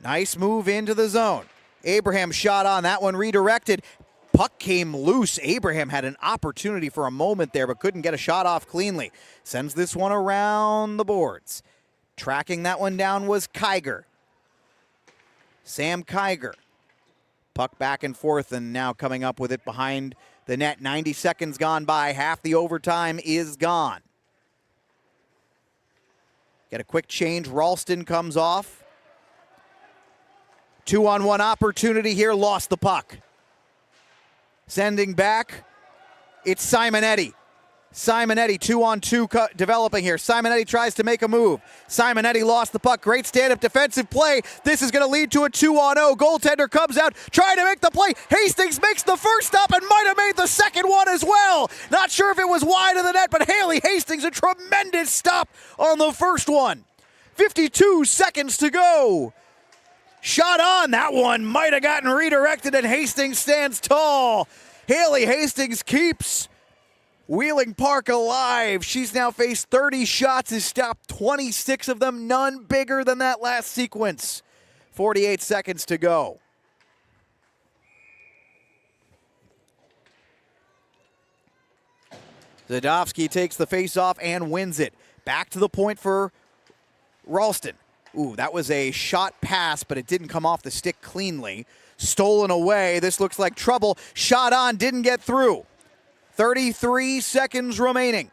Nice move into the zone. Abraham shot on. That one redirected. Puck came loose. Abraham had an opportunity for a moment there, but couldn't get a shot off cleanly. Sends this one around the boards. Tracking that one down was Kiger. Sam Kiger. Puck back and forth, and now coming up with it behind the net. 90 seconds gone by. Half the overtime is gone. Get a quick change. Ralston comes off. 2-on-1 opportunity here. Lost the puck. Sending back. It's Simonetti. 2-on-2 developing here. Simonetti tries to make a move. Simonetti lost the puck. Great stand-up defensive play. This is going to lead to a 2-on-0. Goaltender comes out, trying to make the play. Hastings makes the first stop and might have made the second one as well. Not sure if it was wide of the net, but Haley Hastings, a tremendous stop on the first one. 52 seconds to go. Shot on. That one might have gotten redirected, and Hastings stands tall. Haley Hastings keeps Wheeling Park alive. She's now faced 30 shots, has stopped 26 of them, none bigger than that last sequence. 48 seconds to go. Zadovsky takes the faceoff and wins it. Back to the point for Ralston. Ooh, that was a shot pass, but it didn't come off the stick cleanly. Stolen away. This looks like trouble. Shot on, didn't get through. 33 seconds remaining.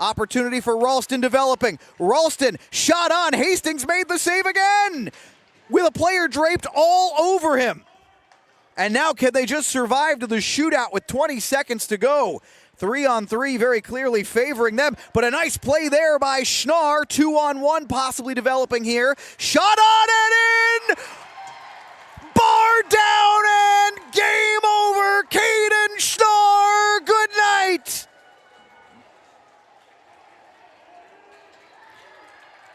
Opportunity for Ralston developing. Ralston, shot on. Hastings made the save again with a player draped all over him. And now can they just survive to the shootout with 20 seconds to go? 3-on-3 very clearly favoring them, but a nice play there by Schnarr. 2-on-1 possibly developing here. Shot on and in! bar down, and game over. Caden Schnar, good night.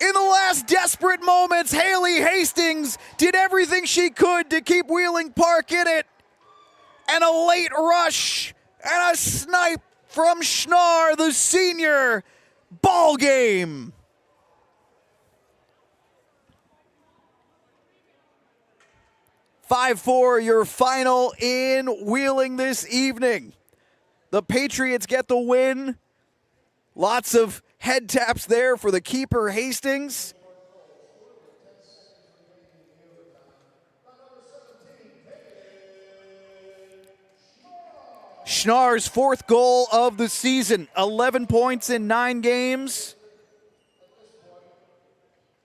In the last desperate moments, Haley Hastings did everything she could to keep Wheeling Park in it. And a late rush and a snipe from Schnar, the senior. Ball game. (5-4) your final in Wheeling this evening. The Patriots get the win. Lots of head taps there for the keeper, Hastings. Schnarr's fourth goal of the season, 11 points in 9 games.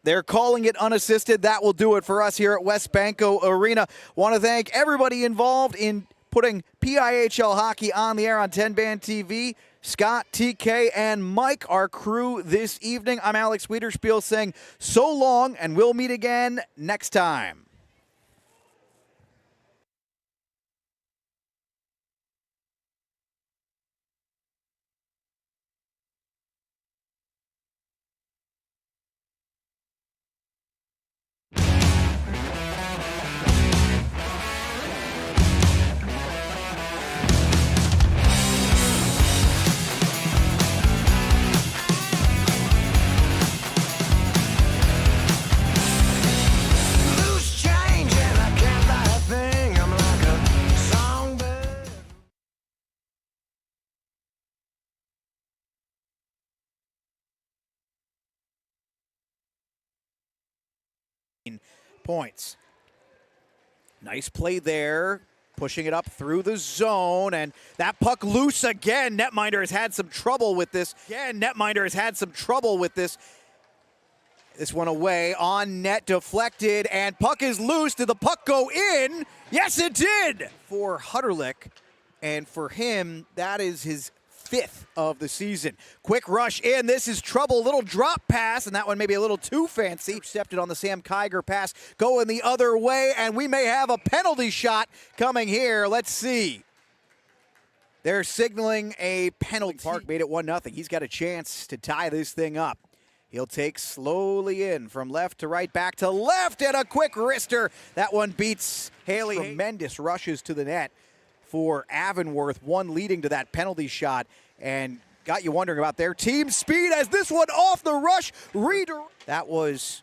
They're calling it unassisted. That will do it for us here at Wesbanco Arena. Want to thank everybody involved in putting PIHL hockey on the air on 10-Band TV. Scott, TK, and Mike, our crew this evening. I'm Alex Weiderspiel saying so long, and we'll meet again next time. Points. Nice play there, pushing it up through the zone, and that puck loose again. Netminder has had some trouble with this. This one away, on net, deflected, and puck is loose. Did the puck go in? Yes, it did! For Hutterlick, and for him, that is his 5th of the season. Quick rush in. This is trouble. Little drop pass, and that one maybe a little too fancy. Intercepted on the Sam Kiger pass. Going the other way, and we may have a penalty shot coming here. Let's see. They're signaling a penalty. Park made it 1-0. He's got a chance to tie this thing up. He'll take slowly in from left to right, back to left, and a quick wrister. That one beats Haley. Tremendous rushes to the net for Avonworth, one leading to that penalty shot, and got you wondering about their team speed as this one off the rush. That was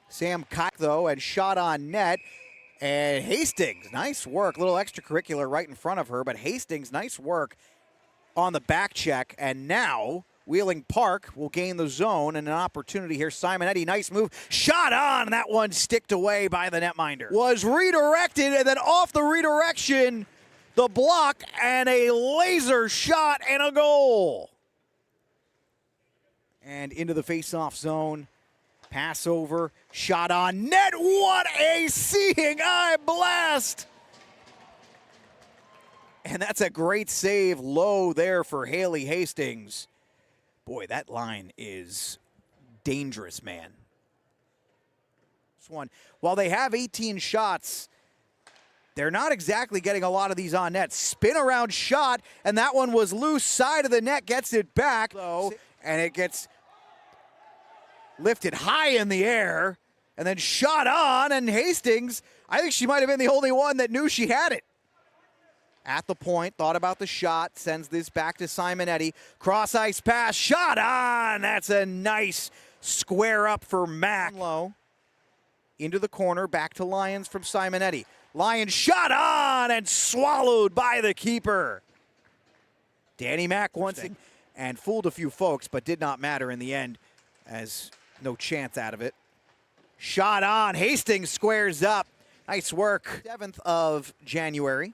Sam Kike, though, and shot on net. And Hastings, nice work. Little extracurricular right in front of her, but Hastings, nice work on the back check. And now Wheeling Park will gain the zone and an opportunity here. Simonetti, nice move. Shot on. That one sticked away by the netminder. Was redirected, and then off the redirection, the block, and a laser shot and a goal. And into the face-off zone. Pass over, shot on net. What a seeing eye blast! And that's a great save low there for Haley Hastings. Boy, that line is dangerous, man. This one, while they have 18 shots, they're not exactly getting a lot of these on net. Spin around shot, and that one was loose. Side of the net, gets it back, though, and it gets lifted high in the air, and then shot on, and Hastings, I think she might have been the only one that knew she had it. At the point, thought about the shot, sends this back to Simonetti. Cross-ice pass, shot on! That's a nice square up for Mack. Low, into the corner, back to Lyons from Simonetti. Lyons shot on and swallowed by the keeper. Danny Mack once again, and fooled a few folks, but did not matter in the end, as no chance out of it. Shot on, Hastings squares up. Nice work. 7th of January.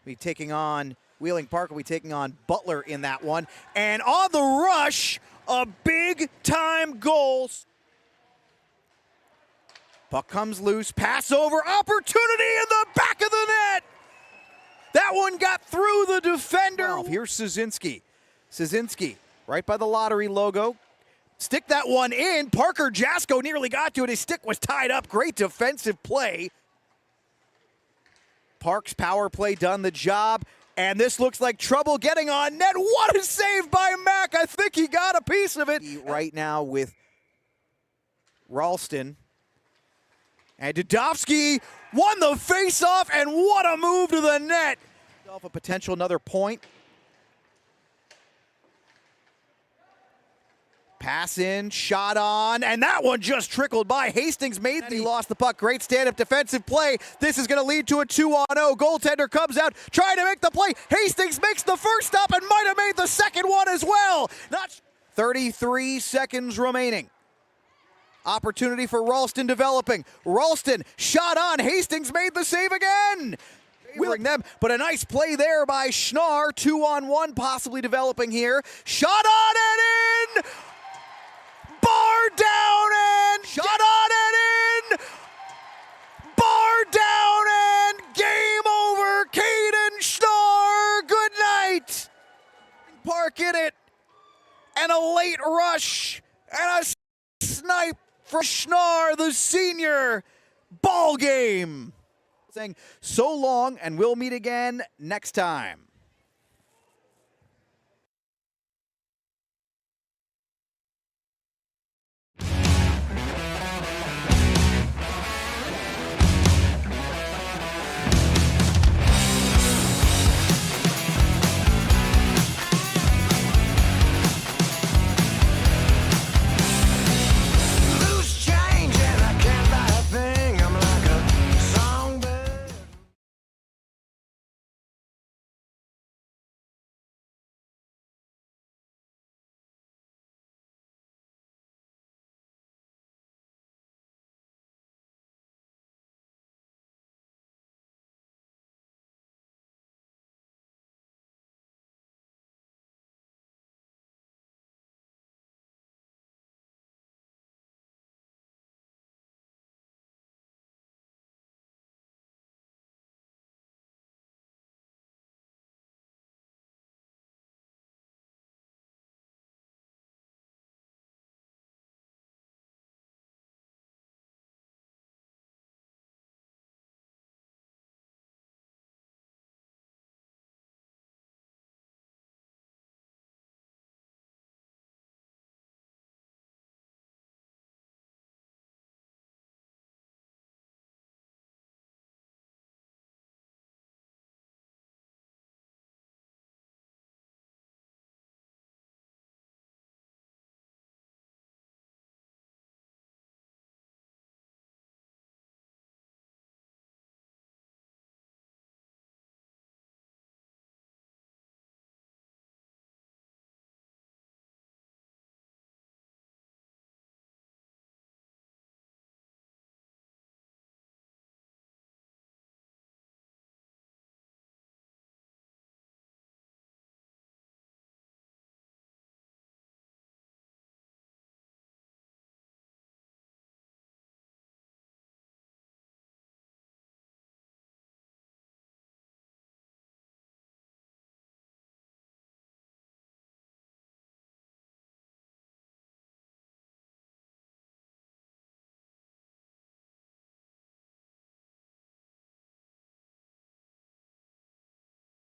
We'll be taking on Wheeling Park. Will be taking on Butler in that one. And on the rush, a big-time goal. Puck comes loose, pass over, opportunity in the back of the net. That one got through the defender. Here's Szynski. Szynski, right by the lottery logo. Stick that one in. Parker Jasko nearly got to it. His stick was tied up. Great defensive play. Parks power play done the job. And this looks like trouble getting on net. What a save by Mack. I think he got a piece of it. Right now with Ralston. And Dudovsky won the faceoff, and what a move to the net. A potential another point. Pass in, shot on, and that one just trickled by. Hastings made he lost the puck. Great stand-up defensive play. This is going to lead to a 2-on-0. Goaltender comes out, trying to make the play. Hastings makes the first stop and might have made the second one as well. Not 33 seconds remaining. Opportunity for Ralston developing. Ralston shot on. Hastings made the save again. Favoring them, but a nice play there by Schnarr. 2-on-1 possibly developing here. Shot on and in! Bar down and shot on and in! Bar down and game over. Caden Schnarr, good night. Park in it, and a late rush, and a snipe for Schnarr, the senior. Ball game. Saying so long, and we'll meet again next time.